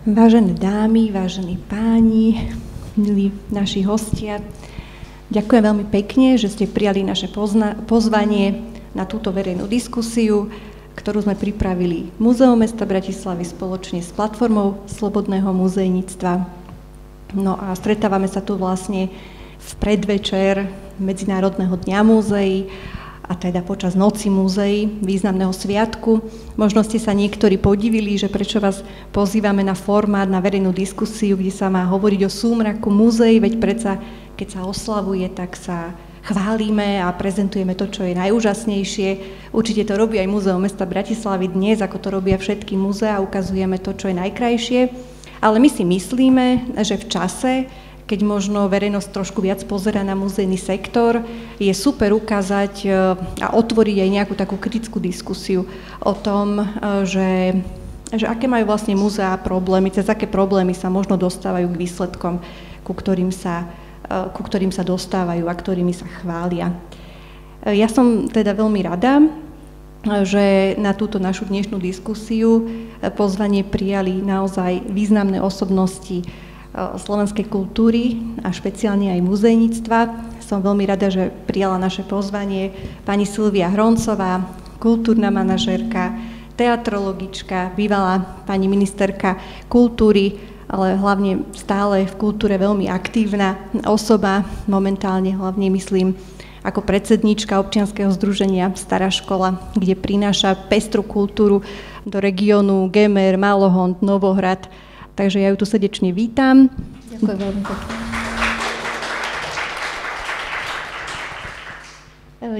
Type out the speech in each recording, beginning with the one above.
Vážené dámy, vážení páni, milí naši hostia, ďakujem veľmi pekne, že ste prijali naše pozvanie na túto verejnú diskusiu, ktorú sme pripravili Múzeum mesta Bratislavy spoločne s platformou Slobodného muzejníctva. No a stretávame sa tu vlastne v predvečer Medzinárodného dňa múzeí, a teda počas Noci múzeí, významného sviatku. Možno ste sa niektorí podivili, že prečo vás pozývame na formát, na verejnú diskusiu, kde sa má hovoriť o súmraku múzeí, veď predsa, keď sa oslavuje, tak sa chválime a prezentujeme to, čo je najúžasnejšie. Určite to robí aj Múzeum mesta Bratislavy dnes, ako to robia všetky múzea, ukazujeme to, čo je najkrajšie. Ale my si myslíme, že v čase, keď možno verejnosť trošku viac pozerá na muzejný sektor, je super ukázať a otvoriť aj nejakú takú kritickú diskusiu o tom, že aké majú vlastne múzeá problémy, cez aké problémy sa možno dostávajú k výsledkom, ku ktorým sa dostávajú a ktorými sa chvália. Ja som teda veľmi rada, že na túto našu dnešnú diskusiu pozvanie prijali naozaj významné osobnosti slovenskej kultúry a špeciálne aj muzejníctva. Som veľmi rada, že prijala naše pozvanie pani Silvia Hroncová, kultúrna manažérka, teatrologička, bývalá pani ministerka kultúry, ale hlavne stále v kultúre veľmi aktívna osoba, momentálne hlavne myslím ako predsedníčka občianskeho združenia Stará škola, kde prináša pestru kultúru do regiónu Gemer, Malohond, Novohrad. Takže ja ju tu srdečne vítam. Ďakujem veľmi pekne.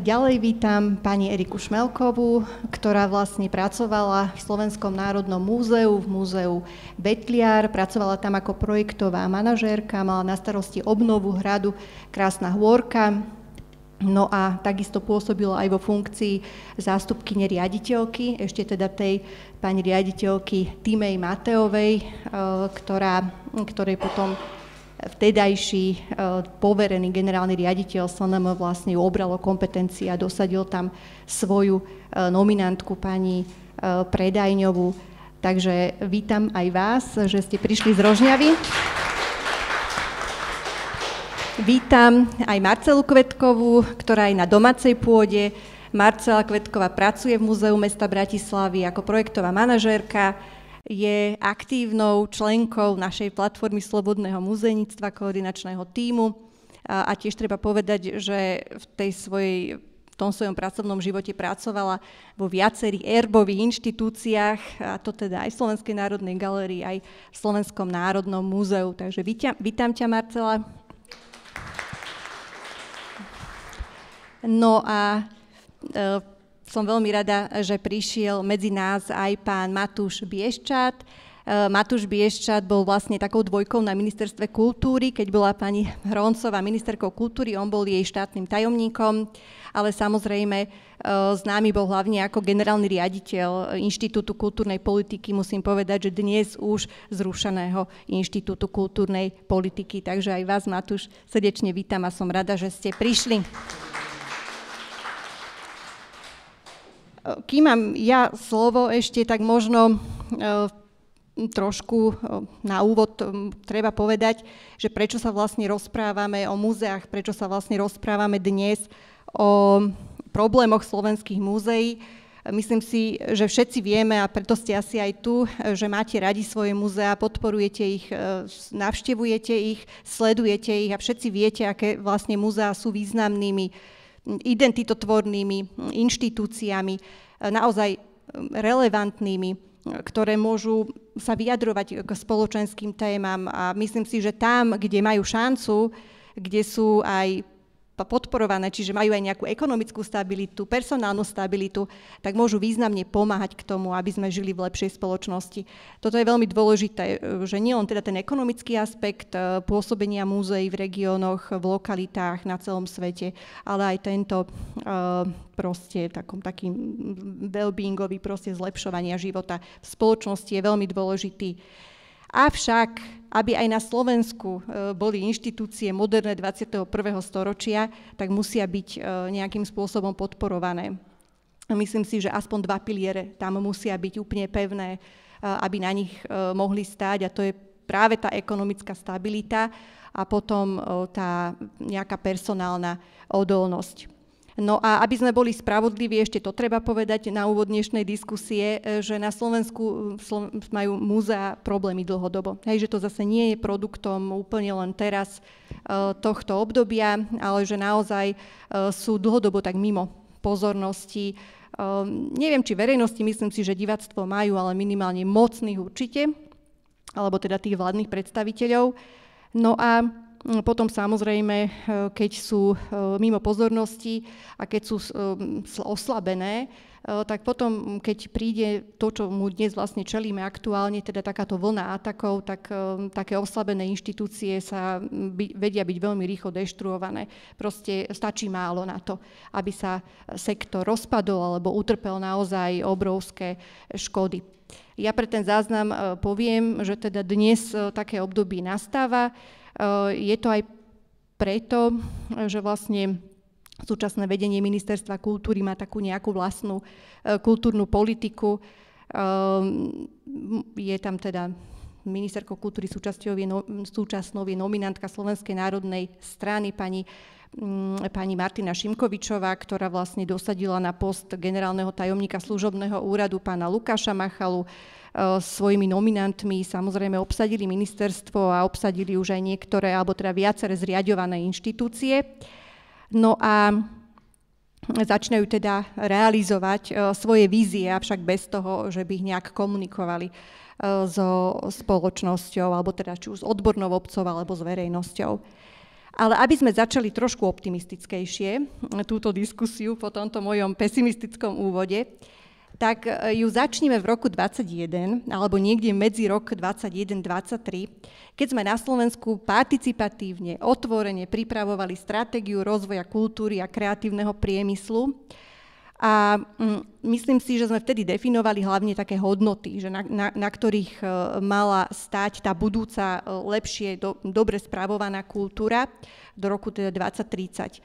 Ďalej vítam pani Eriku Šmelkovú, ktorá vlastne pracovala v Slovenskom národnom múzeu, v múzeu Betliar, pracovala tam ako projektová manažérka, mala na starosti obnovu hradu Krásna Hôrka, no a takisto pôsobila aj vo funkcii zástupkyne riaditeľky, ešte teda tej pani riaditeľky Timej Mateovej, ktorej potom vtedajší poverený generálny riaditeľ SNM vlastne ju obral o kompetencie a dosadil tam svoju nominantku pani Predajňovú. Takže vítam aj vás, že ste prišli z Rožňavy. Vítam aj Marcelu Kvetkovú, ktorá je na domácej pôde. Marcela Kvetková pracuje v Múzeu mesta Bratislavy ako projektová manažérka, je aktívnou členkou našej platformy Slobodného muzejníctva, koordinačného tímu a tiež treba povedať, že v tom svojom pracovnom živote pracovala vo viacerých erbových inštitúciách, a to teda aj v Slovenskej národnej galérii, aj v Slovenskom národnom múzeu. Takže vítam ťa, Marcela. No a som veľmi rada, že prišiel medzi nás aj pán Matúš Bieščat. Matúš Bieščat bol vlastne takou dvojkou na ministerstve kultúry, keď bola pani Hroncová ministerkou kultúry, on bol jej štátnym tajomníkom, ale samozrejme známy bol hlavne ako generálny riaditeľ Inštitútu kultúrnej politiky, musím povedať, že dnes už zrušeného Inštitútu kultúrnej politiky. Takže aj vás, Matúš, srdečne vítam a som rada, že ste prišli. Kým mám ja slovo ešte, tak možno trošku na úvod treba povedať, že prečo sa vlastne rozprávame o múzeách, prečo sa vlastne rozprávame dnes o problémoch slovenských múzeí. Myslím si, že všetci vieme, a preto ste asi aj tu, že máte radi svoje múzeá, podporujete ich, navštevujete ich, sledujete ich a všetci viete, aké vlastne múzeá sú významnými identitotvornými inštitúciami, naozaj relevantnými, ktoré môžu sa vyjadrovať k spoločenským témam a myslím si, že tam, kde majú šancu, kde sú aj podporované, čiže majú aj nejakú ekonomickú stabilitu, personálnu stabilitu, tak môžu významne pomáhať k tomu, aby sme žili v lepšej spoločnosti. Toto je veľmi dôležité, že nie len teda ten ekonomický aspekt pôsobenia múzeí v regiónoch, v lokalitách na celom svete, ale aj tento proste taký well-beingový proste zlepšovania života v spoločnosti je veľmi dôležitý. Avšak, aby aj na Slovensku boli inštitúcie moderné 21. storočia, tak musia byť nejakým spôsobom podporované. Myslím si, že aspoň 2 piliere tam musia byť úplne pevné. aby na nich mohli stáť, a to je práve tá ekonomická stabilita a potom tá nejaká personálna odolnosť. No a aby sme boli spravodliví, ešte to treba povedať na úvod dnešnej diskusie, že na Slovensku majú múzea problémy dlhodobo. Hej, že to zase nie je produktom úplne len teraz tohto obdobia, ale že naozaj sú dlhodobo tak mimo pozornosti. Neviem, či verejnosti, myslím si, že diváctvo majú, ale minimálne mocných určite, alebo teda tých vládnych predstaviteľov. No a potom samozrejme, keď sú mimo pozornosti a keď sú oslabené, tak potom, keď príde to, čo mu dnes vlastne čelíme aktuálne, teda takáto vlna atakov, tak také oslabené inštitúcie sa vedia byť veľmi rýchlo deštruované. Proste stačí málo na to, aby sa sektor rozpadol alebo utrpel naozaj obrovské škody. Ja pre ten záznam poviem, že teda dnes také obdobie nastáva. Je to aj preto, že vlastne súčasné vedenie Ministerstva kultúry má takú nejakú vlastnú kultúrnu politiku. Je tam teda ministerkou kultúry súčasnou je nominantka Slovenskej národnej strany pani Martina Šimkovičová, ktorá vlastne dosadila na post generálneho tajomníka služobného úradu pána Lukáša Machalu. Svojimi nominantmi samozrejme obsadili ministerstvo a obsadili už aj niektoré, alebo teda viaceré zriaďované inštitúcie. No a začínajú teda realizovať svoje vízie, avšak bez toho, že by ich nejak komunikovali so spoločnosťou, alebo teda či už s odbornou obcov, alebo s verejnosťou. Ale aby sme začali trošku optimistickejšie túto diskusiu po tomto mojom pesimistickom úvode, tak ju začneme v roku 2021, alebo niekde medzi rok 2021-2023, keď sme na Slovensku participatívne, otvorene pripravovali stratégiu rozvoja kultúry a kreatívneho priemyslu. A myslím si, že sme vtedy definovali hlavne také hodnoty, že na ktorých mala stáť tá budúca, lepšie, dobre správovaná kultúra do roku teda 2030.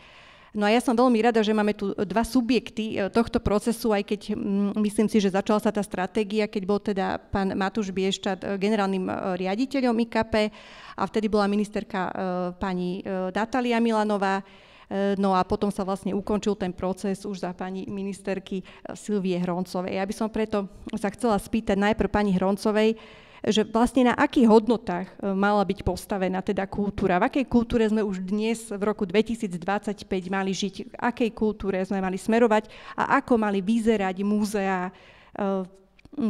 No a ja som veľmi rada, že máme tu dva subjekty tohto procesu, aj keď myslím si, že začala sa tá stratégia, keď bol teda pán Matúš Bieščat generálnym riaditeľom IKP a vtedy bola ministerka pani Natália Milanová. No a potom sa vlastne ukončil ten proces už za pani ministerky Silvie Hroncovej. Ja by som preto sa chcela spýtať najprv pani Hroncovej, že vlastne na akých hodnotách mala byť postavená teda kultúra. V akej kultúre sme už dnes v roku 2025 mali žiť, v akej kultúre sme mali smerovať a ako mali vyzerať múzeá,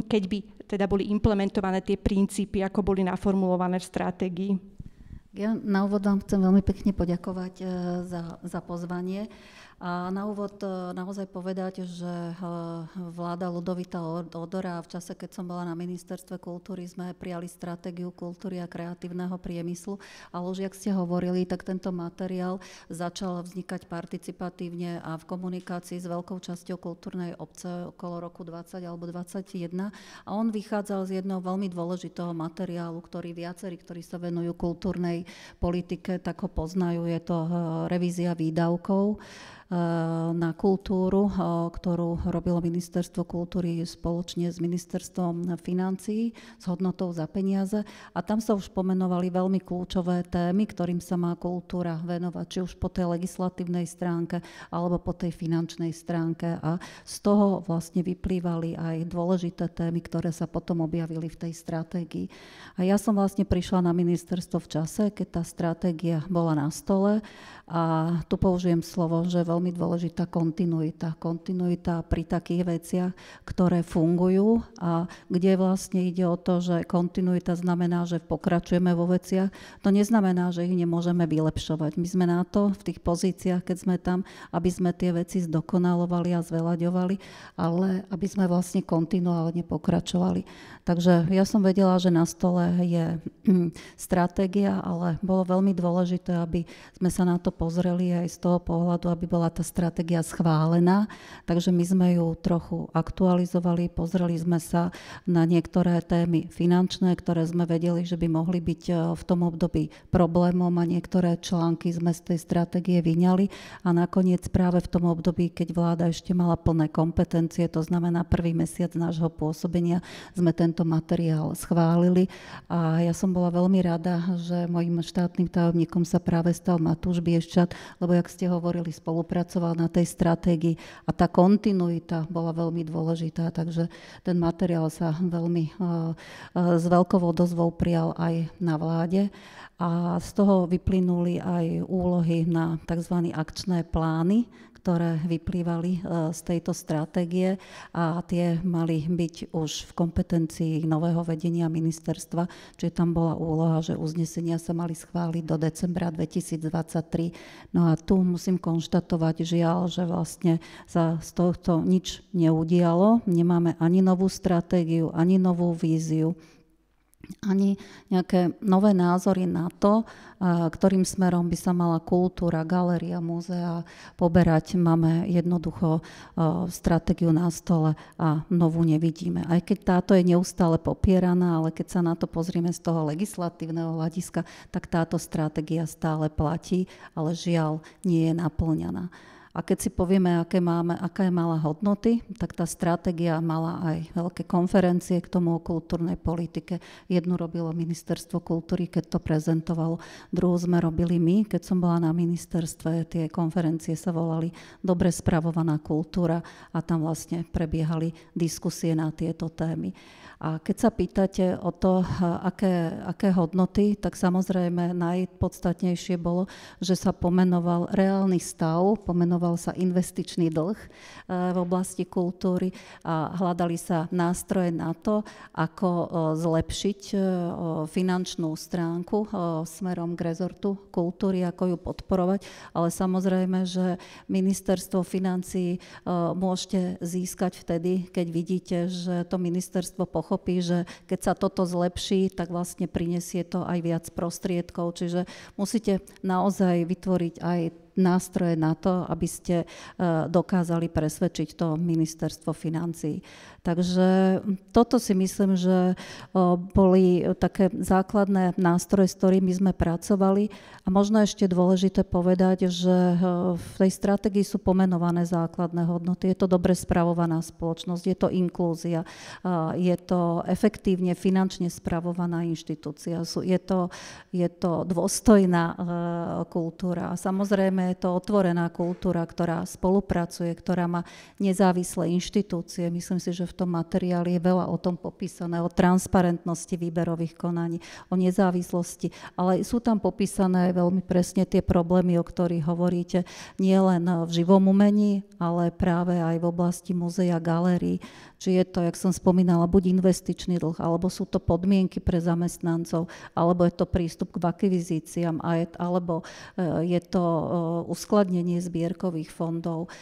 keď by teda boli implementované tie princípy, ako boli naformulované v stratégii. Ja na úvod vám chcem veľmi pekne poďakovať za pozvanie. A na úvod naozaj povedať, že vláda Ľudovita Odora v čase, keď som bola na ministerstve kultúry, sme prijali stratégiu kultúry a kreatívneho priemyslu. Ale už, jak ste hovorili, tak tento materiál začal vznikať participatívne a v komunikácii s veľkou časťou kultúrnej obce okolo roku 20 alebo 21. A on vychádzal z jedného veľmi dôležitého materiálu, ktorý viacerí, ktorí sa venujú kultúrnej politike, tak ho poznajú. Je to revízia výdavkov na kultúru, ktorú robilo Ministerstvo kultúry spoločne s Ministerstvom financií s hodnotou za peniaze. A tam sa už pomenovali veľmi kľúčové témy, ktorým sa má kultúra venovať, či už po tej legislatívnej stránke alebo po tej finančnej stránke. A z toho vlastne vyplývali aj dôležité témy, ktoré sa potom objavili v tej stratégii. A ja som vlastne prišla na ministerstvo v čase, keď tá stratégia bola na stole a tu použijem slovo, že veľmi dôležitá kontinuita. Kontinuita pri takých veciach, ktoré fungujú a kde vlastne ide o to, že kontinuita znamená, že pokračujeme vo veciach. To neznamená, že ich nemôžeme vylepšovať. My sme na to v tých pozíciách, keď sme tam, aby sme tie veci zdokonalovali a zvelaďovali, ale aby sme vlastne kontinuálne pokračovali. Takže ja som vedela, že na stole je stratégia, ale bolo veľmi dôležité, aby sme sa na to pozreli aj z toho pohľadu, aby bola tá stratégia schválená, takže my sme ju trochu aktualizovali, pozreli sme sa na niektoré témy finančné, ktoré sme vedeli, že by mohli byť v tom období problémom a niektoré články sme z tej stratégie vyňali a nakoniec práve v tom období, keď vláda ešte mala plné kompetencie, to znamená prvý mesiac nášho pôsobenia, sme tento materiál schválili a ja som bola veľmi rada, že mojím štátnym tajomníkom sa práve stal Matúš Bieščat, lebo jak ste hovorili, spolupracoval na tej stratégii a tá kontinuita bola veľmi dôležitá, takže ten materiál sa veľmi s veľkou odozvou prijal aj na vláde a z toho vyplynuli aj úlohy na tzv. Akčné plány, ktoré vyplývali z tejto stratégie a tie mali byť už v kompetencii nového vedenia ministerstva, čiže tam bola úloha, že uznesenia sa mali schváliť do decembra 2023. No a tu musím konštatovať, žiaľ, že vlastne sa z tohto nič neudialo. Nemáme ani novú stratégiu, ani novú víziu, ani nejaké nové názory na to, ktorým smerom by sa mala kultúra, galéria, múzea poberať. Máme jednoducho stratégiu na stole a novú nevidíme. Aj keď táto je neustále popieraná, ale keď sa na to pozrieme z toho legislatívneho hľadiska, tak táto stratégia stále platí, ale žiaľ nie je naplňaná. A keď si povieme, aké mala hodnoty, tak tá stratégia mala aj veľké konferencie k tomu o kultúrnej politike. Jednu robilo Ministerstvo kultúry, keď to prezentovalo, druhú sme robili my, keď som bola na ministerstve. Tie konferencie sa volali Dobre spravovaná kultúra a tam vlastne prebiehali diskusie na tieto témy. A keď sa pýtate o to, aké hodnoty, tak samozrejme najpodstatnejšie bolo, že sa pomenoval reálny stav, pomenoval sa investičný dlh v oblasti kultúry a hľadali sa nástroje na to, ako zlepšiť finančnú stránku smerom k rezortu kultúry, ako ju podporovať. Ale samozrejme, že ministerstvo financií môžete získať vtedy, keď vidíte, že to ministerstvo pochopí, že keď sa toto zlepší, tak vlastne prinesie to aj viac prostriedkov. Čiže musíte naozaj vytvoriť aj nástroje na to, aby ste dokázali presvedčiť to ministerstvo financií. Takže toto si myslím, že boli také základné nástroje, s ktorými sme pracovali. A možno ešte dôležité povedať, že v tej stratégii sú pomenované základné hodnoty. Je to dobre spravovaná spoločnosť, je to inklúzia, je to efektívne finančne spravovaná inštitúcia, je to dôstojná kultúra. A samozrejme je to otvorená kultúra, ktorá spolupracuje, ktorá má nezávislé inštitúcie. Myslím si, že v tom materiáli je veľa o tom popísané, o transparentnosti výberových konaní, o nezávislosti, ale sú tam popísané veľmi presne tie problémy, o ktorých hovoríte, nie len v živom umení, ale práve aj v oblasti múzea, galérií. Či je to, jak som spomínala, buď investičný dlh, alebo sú to podmienky pre zamestnancov, alebo je to prístup k akvizíciám, alebo je to uskladnenie zbierkových fondov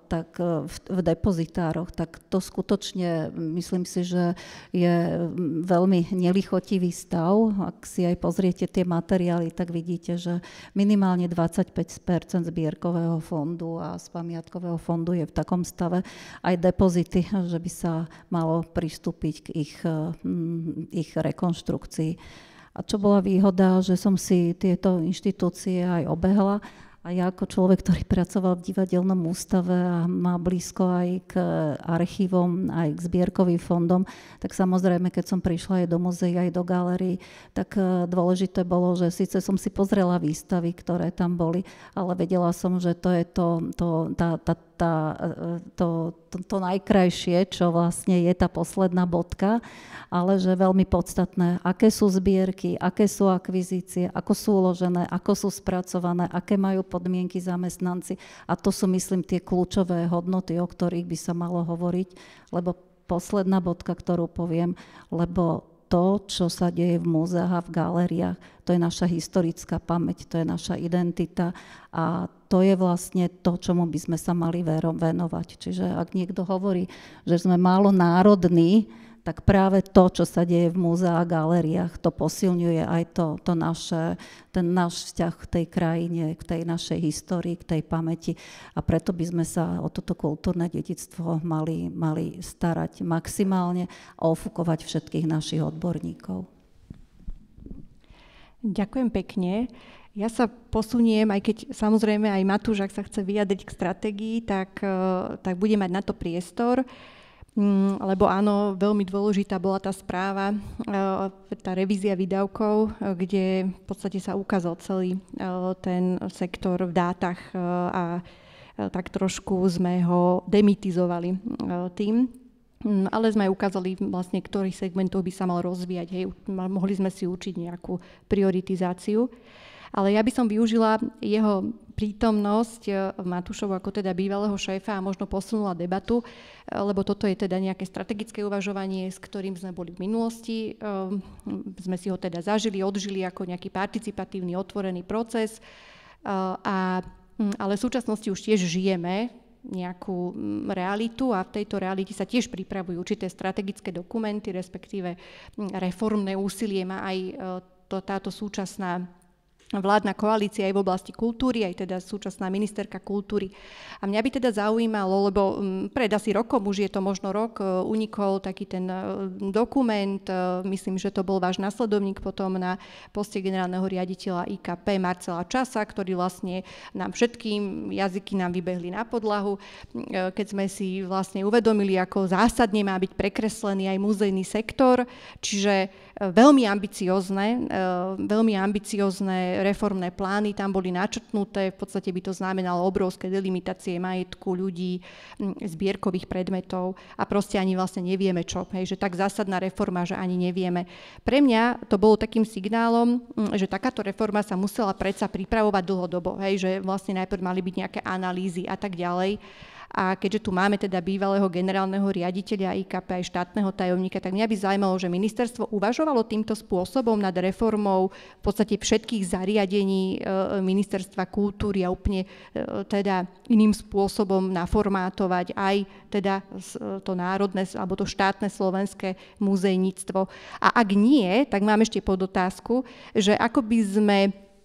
tak v depozitároch, tak to skutočne myslím si, že je veľmi nelichotivý stav. Ak si aj pozriete tie materiály, tak vidíte, že minimálne 25% zbierkového fondu a z pamiatkového fondu je v takom stave. Aj depozity, že by sa malo pristúpiť k ich rekonštrukcii. A čo bola výhoda, že som si tieto inštitúcie aj obehla. A ja ako človek, ktorý pracoval v divadelnom ústave a má blízko aj k archívom, aj k zbierkovým fondom, tak samozrejme, keď som prišla aj do muzeí, aj do galérií, tak dôležité bolo, že síce som si pozrela výstavy, ktoré tam boli, ale vedela som, že to je to najkrajšie, čo vlastne je tá posledná bodka, ale že veľmi podstatné, aké sú zbierky, aké sú akvizície, ako sú uložené, ako sú spracované, aké majú podmienky zamestnanci. A to sú, myslím, tie kľúčové hodnoty, o ktorých by sa malo hovoriť, lebo posledná bodka, ktorú poviem, lebo to, čo sa deje v múzeách a v galériách, to je naša historická pamäť, to je naša identita a to je vlastne to, čomu by sme sa mali venovať. Čiže ak niekto hovorí, že sme málo národní, tak práve to, čo sa deje v múzeách a galériách, to posilňuje aj ten náš vzťah k tej krajine, k tej našej histórii, k tej pamäti. A preto by sme sa o toto kultúrne dedičstvo mali starať maximálne a ofúkovať všetkých našich odborníkov. Ďakujem pekne. Ja sa posuniem, aj keď samozrejme aj Matúš, ak sa chce vyjadriť k stratégii, tak bude mať na to priestor, lebo áno, veľmi dôležitá bola tá správa, tá revízia výdavkov, kde v podstate sa ukázal celý ten sektor v dátach a tak trošku sme ho demitizovali tým. Ale sme ukázali vlastne, ktorých segmentov by sa mal rozvíjať. Hej. Mohli sme si učiť nejakú prioritizáciu. Ale ja by som využila jeho prítomnosť Matúšovu ako teda bývalého šéfa a možno posunula debatu, lebo toto je teda nejaké strategické uvažovanie, s ktorým sme boli v minulosti. Sme si ho teda zažili, odžili ako nejaký participatívny, otvorený proces. Ale v súčasnosti už tiež žijeme nejakú realitu a v tejto realite sa tiež pripravujú určité strategické dokumenty, respektíve reformné úsilie má aj táto súčasná vládna koalícia aj v oblasti kultúry, aj teda súčasná ministerka kultúry. A mňa by teda zaujímalo, lebo pred asi rokom, už je to možno rok, unikol taký ten dokument, myslím, že to bol váš nasledovník potom na poste generálneho riaditeľa IKP Marcela Časa, ktorý vlastne nám všetkým jazyky nám vybehli na podlahu, keď sme si vlastne uvedomili, ako zásadne má byť prekreslený aj muzejný sektor, čiže veľmi ambiciozne reformné plány tam boli načrtnuté, v podstate by to znamenalo obrovské delimitácie majetku ľudí, zbierkových predmetov a proste ani vlastne nevieme čo, hej, že tak zásadná reforma, že ani nevieme. Pre mňa to bolo takým signálom, že takáto reforma sa musela predsa pripravovať dlhodobo, hej, že vlastne najprv mali byť nejaké analýzy a tak ďalej. A keďže tu máme teda bývalého generálneho riaditeľa IKP aj štátneho tajomníka, tak mňa by zaujímalo, že ministerstvo uvažovalo týmto spôsobom nad reformou v podstate všetkých zariadení ministerstva kultúry a úplne teda iným spôsobom naformátovať aj teda to národné alebo to štátne slovenské muzejníctvo. A ak nie, tak mám ešte podotázku, že ako by sme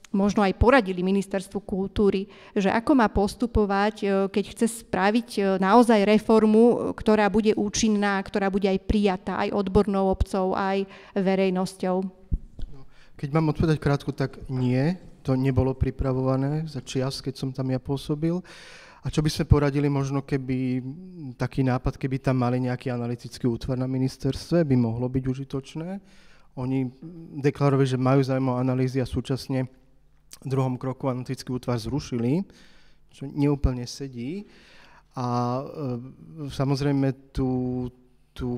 možno aj poradili ministerstvu kultúry, že ako má postupovať, keď chce spraviť naozaj reformu, ktorá bude účinná, ktorá bude aj prijatá aj odbornou obcou, aj verejnosťou. Keď mám odpovedať krátko, tak nie, to nebolo pripravované za čias, keď som tam ja pôsobil. A čo by sme poradili, možno keby taký nápad, keby tam mali nejaký analytický útvar na ministerstve, by mohlo byť užitočné. Oni deklarovali, že majú záujem o analýzy a súčasne v druhom kroku analytický útvar zrušili, čo neúplne sedí. A samozrejme tú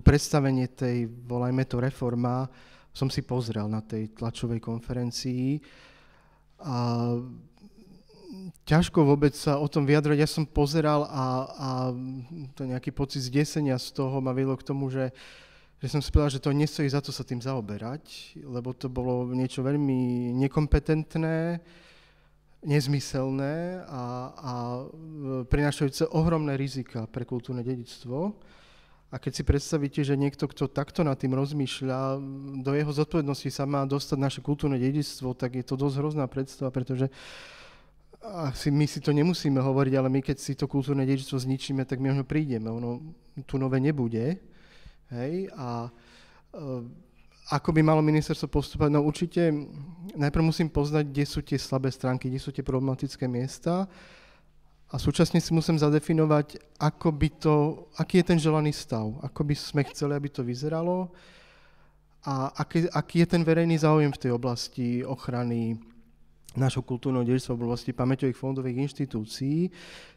predstavenie tej, volajme to reforma, som si pozrel na tej tlačovej konferencii. A ťažko vôbec sa o tom vyjadrovať. Ja som pozeral a to nejaký pocit zdesenia z toho ma viedlo k tomu, že som si povedal, že to nestojí za to sa tým zaoberať, lebo to bolo niečo veľmi nekompetentné, nezmyselné a prinášajúce ohromné rizika pre kultúrne dedičstvo. A keď si predstavíte, že niekto, kto takto nad tým rozmýšľa, do jeho zodpovednosti sa má dostať naše kultúrne dedičstvo, tak je to dosť hrozná predstava, pretože my si to nemusíme hovoriť, ale my keď si to kultúrne dedičstvo zničíme, tak my ho prídeme, ono tu nové nebude. Hej, a ako by malo ministerstvo postupovať? No určite najprv musím poznať, kde sú tie slabé stránky, kde sú tie problematické miesta a súčasne si musím zadefinovať, aký je ten želaný stav, ako by sme chceli, aby to vyzeralo a aký je ten verejný záujem v tej oblasti ochrany nášho kultúrneho dedičstva v oblasti pamäťových fondových inštitúcií.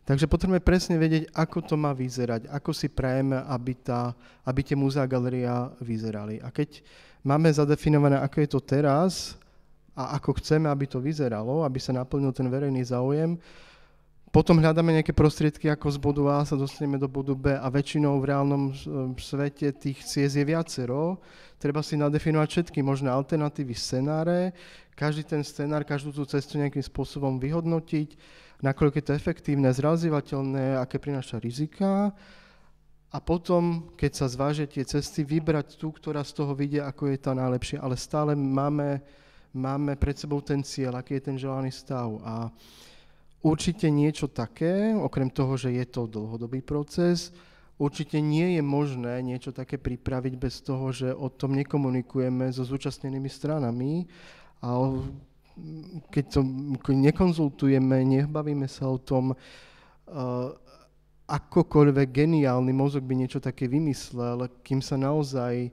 Takže potrebujeme presne vedieť, ako to má vyzerať, ako si prajeme, aby tie múzea a galéria vyzerali. A keď máme zadefinované, ako je to teraz a ako chceme, aby to vyzeralo, aby sa naplnil ten verejný záujem, potom hľadáme nejaké prostriedky, ako z bodu A sa dostaneme do bodu B a väčšinou v reálnom svete tých ciest je viacero. Treba si nadefinovať všetky možné alternatívy, scenáre, každý ten scenár, každú tú cestu nejakým spôsobom vyhodnotiť, nakoľko je to efektívne, zrealizovateľné, aké prináša rizika a potom, keď sa zvážia tie cesty, vybrať tú, ktorá z toho vidia, ako je tá najlepšia. Ale stále máme pred sebou ten cieľ, aký je ten želaný stav. A určite niečo také, okrem toho, že je to dlhodobý proces, určite nie je možné niečo také pripraviť bez toho, že o tom nekomunikujeme so zúčastnenými stranami a keď to nekonzultujeme, nebavíme sa o tom, akokoľvek geniálny mozog by niečo také vymyslel, kým sa naozaj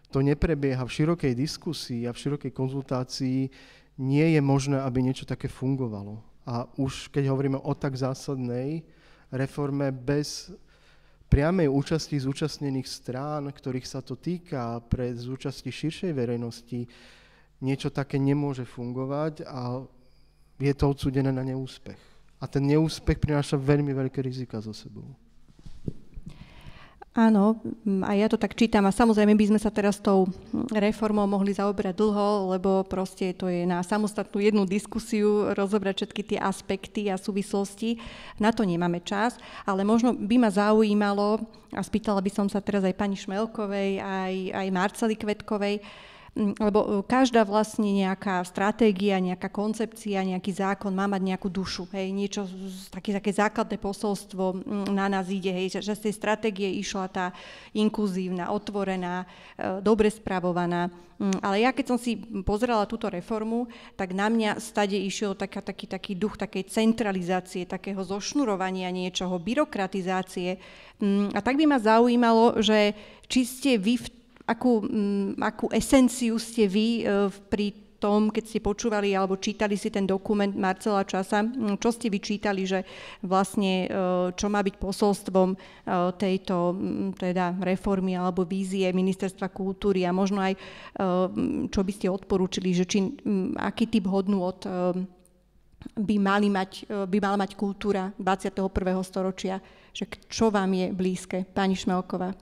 to neprebieha v širokej diskusii a v širokej konzultácii, nie je možné, aby niečo také fungovalo. A už keď hovoríme o tak zásadnej reforme bez priamej účasti zúčastnených strán, ktorých sa to týka, pre zúčasti širšej verejnosti, niečo také nemôže fungovať a je to odsúdené na neúspech. A ten neúspech prináša veľmi veľké rizika so sebou. Áno, a ja to tak čítam a samozrejme by sme sa teraz tou reformou mohli zaoberať dlho, lebo proste to je na samostatnú jednu diskusiu rozobrať všetky tie aspekty a súvislosti. Na to nemáme čas, ale možno by ma zaujímalo, a spýtala by som sa teraz aj pani Šmelkovej, aj Marcely Kvetkovej, lebo každá vlastne nejaká stratégia, nejaká koncepcia, nejaký zákon má mať nejakú dušu, hej, niečo, také základné posolstvo na nás ide, hej, že z tej stratégie išla tá inkluzívna, otvorená, dobre spravovaná. Ale ja keď som si pozerala túto reformu, tak na mňa stade išiel taký duch takej centralizácie, takého zošnurovania niečoho, byrokratizácie. A tak by ma zaujímalo, že či ste vy akú esenciu ste vy pri tom, keď ste počúvali alebo čítali si ten dokument Marcela Časa, čo ste vyčítali, že vlastne čo má byť posolstvom tejto teda reformy alebo vízie Ministerstva kultúry a možno aj čo by ste odporúčili, že aký typ hodnôt by mala mať kultúra 21. storočia, že čo vám je blízke, pani Šmelková?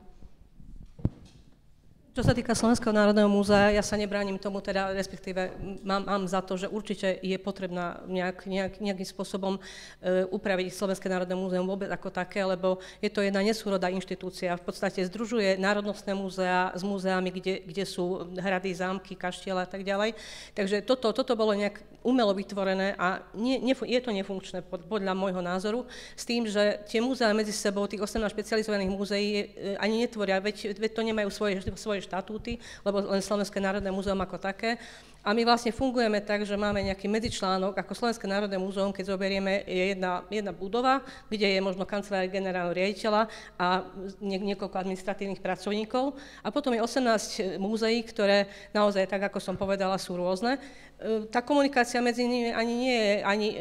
Čo sa týka Slovenského národného múzea, ja sa nebránim tomu, teda respektíve mám za to, že určite je potrebná nejakým spôsobom upraviť Slovenské národné múzeum vôbec ako také, lebo je to jedna nesúrodá inštitúcia. V podstate združuje národnostné múzea s múzeami, kde sú hrady, zámky, kaštiele a tak ďalej. Takže toto bolo nejak umelo vytvorené a je to nefunkčné podľa môjho názoru, s tým, že tie múzea medzi sebou, tých 18 špecializovaných múzeí ani netvoria, veď to nemajú svoje štatúty, lebo len Slovenské národné múzeum ako také. A my vlastne fungujeme tak, že máme nejaký medzičlánok, ako Slovenské národné múzeum, keď zoberieme, je jedna budova, kde je možno kancelária generálneho riaditeľa a niekoľko administratívnych pracovníkov. A potom je 18 múzeí, ktoré naozaj, tak ako som povedala, sú rôzne. Tá komunikácia medzi nimi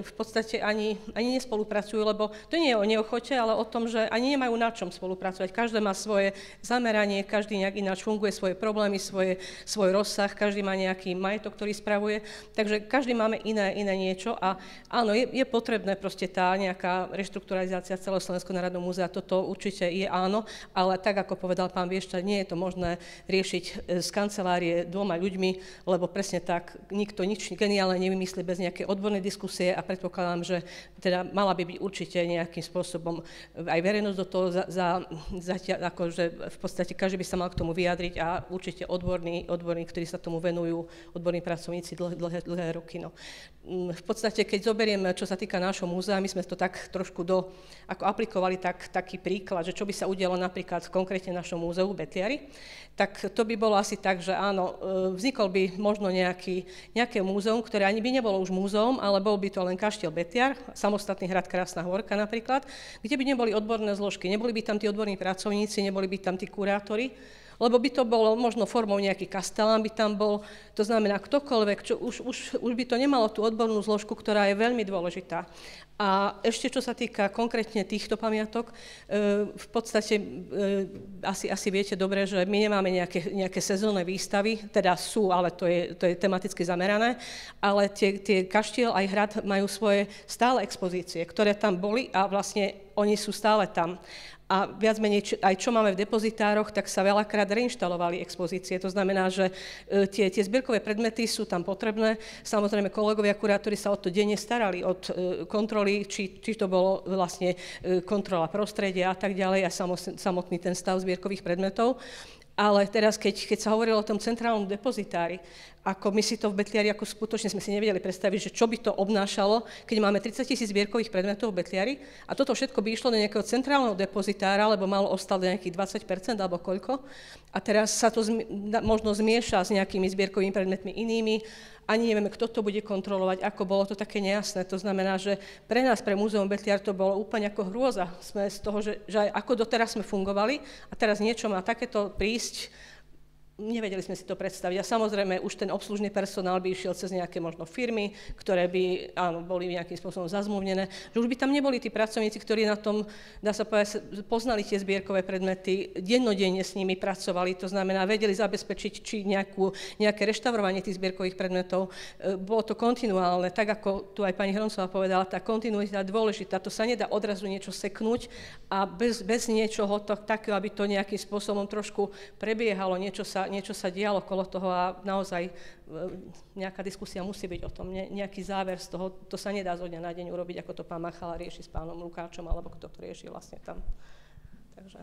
v podstate ani nespolupracujú, lebo to nie je o neochote, ale o tom, že ani nemajú na čom spolupracovať. Každé má svoje zameranie, každý nejak ináč funguje, svoje problémy, svoj rozsah, každý má nejaký majetok, ktorý spravuje, takže každý máme iné niečo a áno, je potrebné proste tá nejaká reštrukturalizácia celého Slovenského národného múzea, toto určite je áno, ale tak, ako povedal pán Viešta, nie je to možné riešiť z kancelárie 2 ľuďmi, lebo presne tak, nikto nič geniálne nevymyslí bez nejakej odbornej diskusie a predpokladám, že teda mala by byť určite nejakým spôsobom aj verejnosť do toho akože v podstate každý by sa mal k tomu vyjadriť a určite odborní, ktorí sa tomu venujú, odborní pracovníci dlhé roky. No. V podstate, keď zoberieme, čo sa týka nášho múzea, my sme to tak trošku ako aplikovali taký príklad, že čo by sa udialo napríklad konkrétne v našom múzeu Betliari, tak to by bolo asi tak, že áno, vznikol by možno nejaké múzeum, ktoré ani by nebolo už múzeum, ale bol by to len kaštiel Betliar, samostatný hrad Krásna Hôrka napríklad, kde by neboli odborné zložky, neboli by tam tí odborní pracovníci, neboli by tam tí kurátori, lebo by to bolo možno formou nejaký kastelán by tam bol, to znamená ktokoľvek, čo už by to nemalo tú odbornú zložku, ktorá je veľmi dôležitá. A ešte čo sa týka konkrétne týchto pamiatok, v podstate asi viete dobre, že my nemáme nejaké sezónne výstavy, teda sú, ale to je tematicky zamerané, ale tie kaštiel aj hrad majú svoje stále expozície, ktoré tam boli a vlastne oni sú stále tam. a viac menej aj čo máme v depozitároch, tak sa veľakrát reinštalovali expozície. To znamená, že tie zbierkové predmety sú tam potrebné. Samozrejme, kolegovia kurátori sa o to denne starali, od kontroly, či to bolo vlastne kontrola prostredia a tak ďalej a samotný ten stav zbierkových predmetov. Ale teraz, keď sa hovorilo o tom centrálnom depozitári, ako my si to v Betliari, ako skutočne sme si nevedeli predstaviť, že čo by to obnášalo, keď máme 30 000 zbierkových predmetov v Betliari a toto všetko by išlo do nejakého centrálneho depozitára, lebo malo ostať nejakých 20% alebo koľko. A teraz sa to možno zmieša s nejakými zbierkovými predmetmi inými. Ani nevieme, kto to bude kontrolovať, ako bolo to také nejasné. To znamená, že pre nás, pre Múzeum Betliar, to bolo úplne ako hrôza. Sme z toho, že aj ako doteraz sme fungovali a teraz niečo má takéto prísť, nevedeli sme si to predstaviť. A samozrejme, už ten obslužný personál by išiel cez nejaké možno firmy, ktoré by, áno, boli nejakým spôsobom zazmluvnené, že už by tam neboli tí pracovníci, ktorí na tom, dá sa povedať, poznali tie zbierkové predmety, dennodenne s nimi pracovali, to znamená, vedeli zabezpečiť či nejaké reštaurovanie tých zbierkových predmetov. Bolo to kontinuálne, tak ako tu aj pani Hroncová povedala, tá kontinuita je dôležitá, to sa nedá odrazu niečo seknúť a bez niečoho takého, aby to nejakým spôsobom trošku prebiehalo, niečo sa dialo okolo toho a naozaj nejaká diskusia musí byť o tom, nejaký záver z toho, to sa nedá zo dňa na deň urobiť, ako to pán Machala rieši s pánom Lukáčom, alebo kto to rieši vlastne tam. Takže.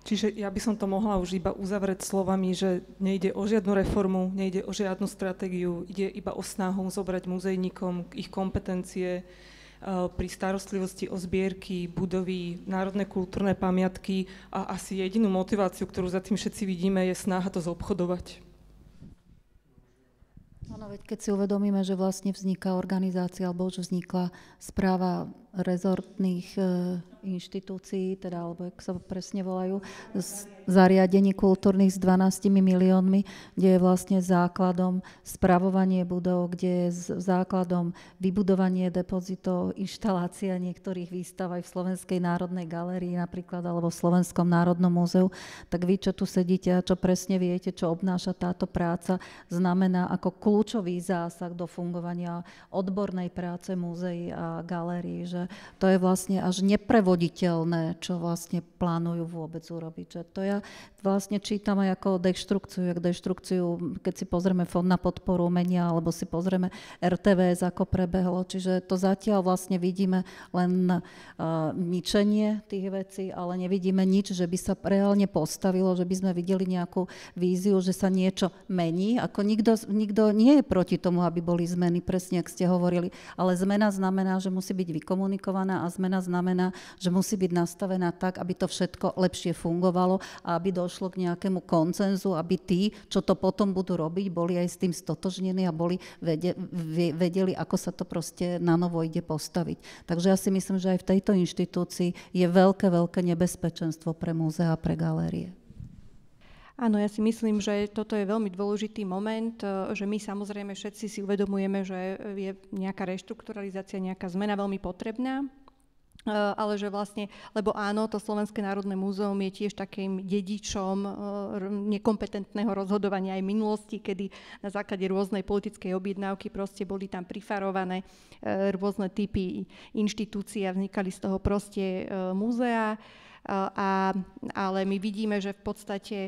Čiže ja by som to mohla už iba uzavrieť slovami, že nejde o žiadnu reformu, nejde o žiadnu stratégiu, ide iba o snahu zobrať muzejníkom ich kompetencie pri starostlivosti o zbierky, budovy, národné kultúrne pamiatky a asi jedinú motiváciu, ktorú za tým všetci vidíme, je snaha to zobchodovať. Áno, veď keď si uvedomíme, že vlastne vzniká organizácia, alebo už vznikla správa rezortných inštitúcií, teda, alebo jak sa presne volajú, zariadení kultúrnych s 12 miliónmi, kde je vlastne základom spravovanie budov, kde je základom vybudovanie depozitov, inštalácia niektorých výstav aj v Slovenskej národnej galérii napríklad, alebo v Slovenskom národnom múzeu, tak vy, čo tu sedíte a čo presne viete, čo obnáša táto práca, znamená ako kľúčový zásah do fungovania odbornej práce múzeí a galérií, že to je vlastne až neprevoditeľné, čo vlastne plánujú vôbec urobiť. Že to ja vlastne čítam aj ako deštrukciu, keď si pozrieme Fond na podporu umenia, alebo si pozrieme RTVS, ako prebehlo. Čiže to zatiaľ vlastne vidíme len ničenie tých vecí, ale nevidíme nič, že by sa reálne postavilo, že by sme videli nejakú víziu, že sa niečo mení. Ako nikto nie je proti tomu, aby boli zmeny, presne ak ste hovorili, ale zmena znamená, že musí byť vykomunikovaná a zmena znamená, že musí byť nastavená tak, aby to všetko lepšie fungovalo a aby došlo k nejakému koncenzu, aby tí, čo to potom budú robiť, boli aj s tým stotožnení a vedeli, ako sa to proste na novo ide postaviť. Takže ja si myslím, že aj v tejto inštitúcii je veľké nebezpečenstvo pre múzea a pre galérie. Áno, ja si myslím, že toto je veľmi dôležitý moment, že my samozrejme všetci si uvedomujeme, že je nejaká reštrukturalizácia, nejaká zmena veľmi potrebná, ale že vlastne, lebo áno, to Slovenské národné múzeum je tiež takým dedičom nekompetentného rozhodovania aj v minulosti, kedy na základe rôznej politickej objednávky proste boli tam prifarované rôzne typy inštitúcií a vznikali z toho proste múzea. Ale my vidíme, že v podstate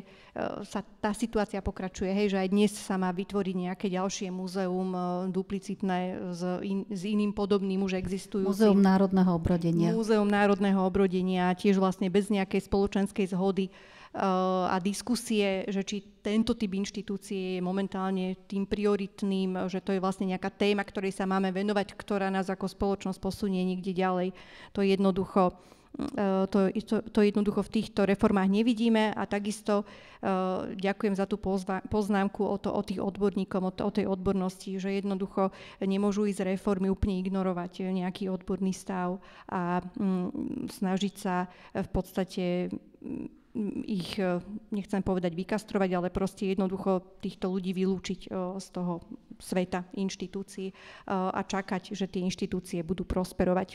sa tá situácia pokračuje, hej, že aj dnes sa má vytvoriť nejaké ďalšie múzeum duplicitné s iným podobným už existujúcim. Múzeum národného obrodenia. Múzeum národného obrodenia, tiež vlastne bez nejakej spoločenskej zhody a diskusie, že či tento typ inštitúcie je momentálne tým prioritným, že to je vlastne nejaká téma, ktorej sa máme venovať, ktorá nás ako spoločnosť posunie niekde ďalej. To jednoducho v týchto reformách nevidíme a takisto ďakujem za tú poznámku o tých odborníkom, o tej odbornosti, že jednoducho nemôžu ísť reformy úplne ignorovať nejaký odborný stav a snažiť sa v podstate ich, nechcem povedať vykastrovať, ale proste jednoducho týchto ľudí vylúčiť z toho sveta inštitúcií a čakať, že tie inštitúcie budú prosperovať.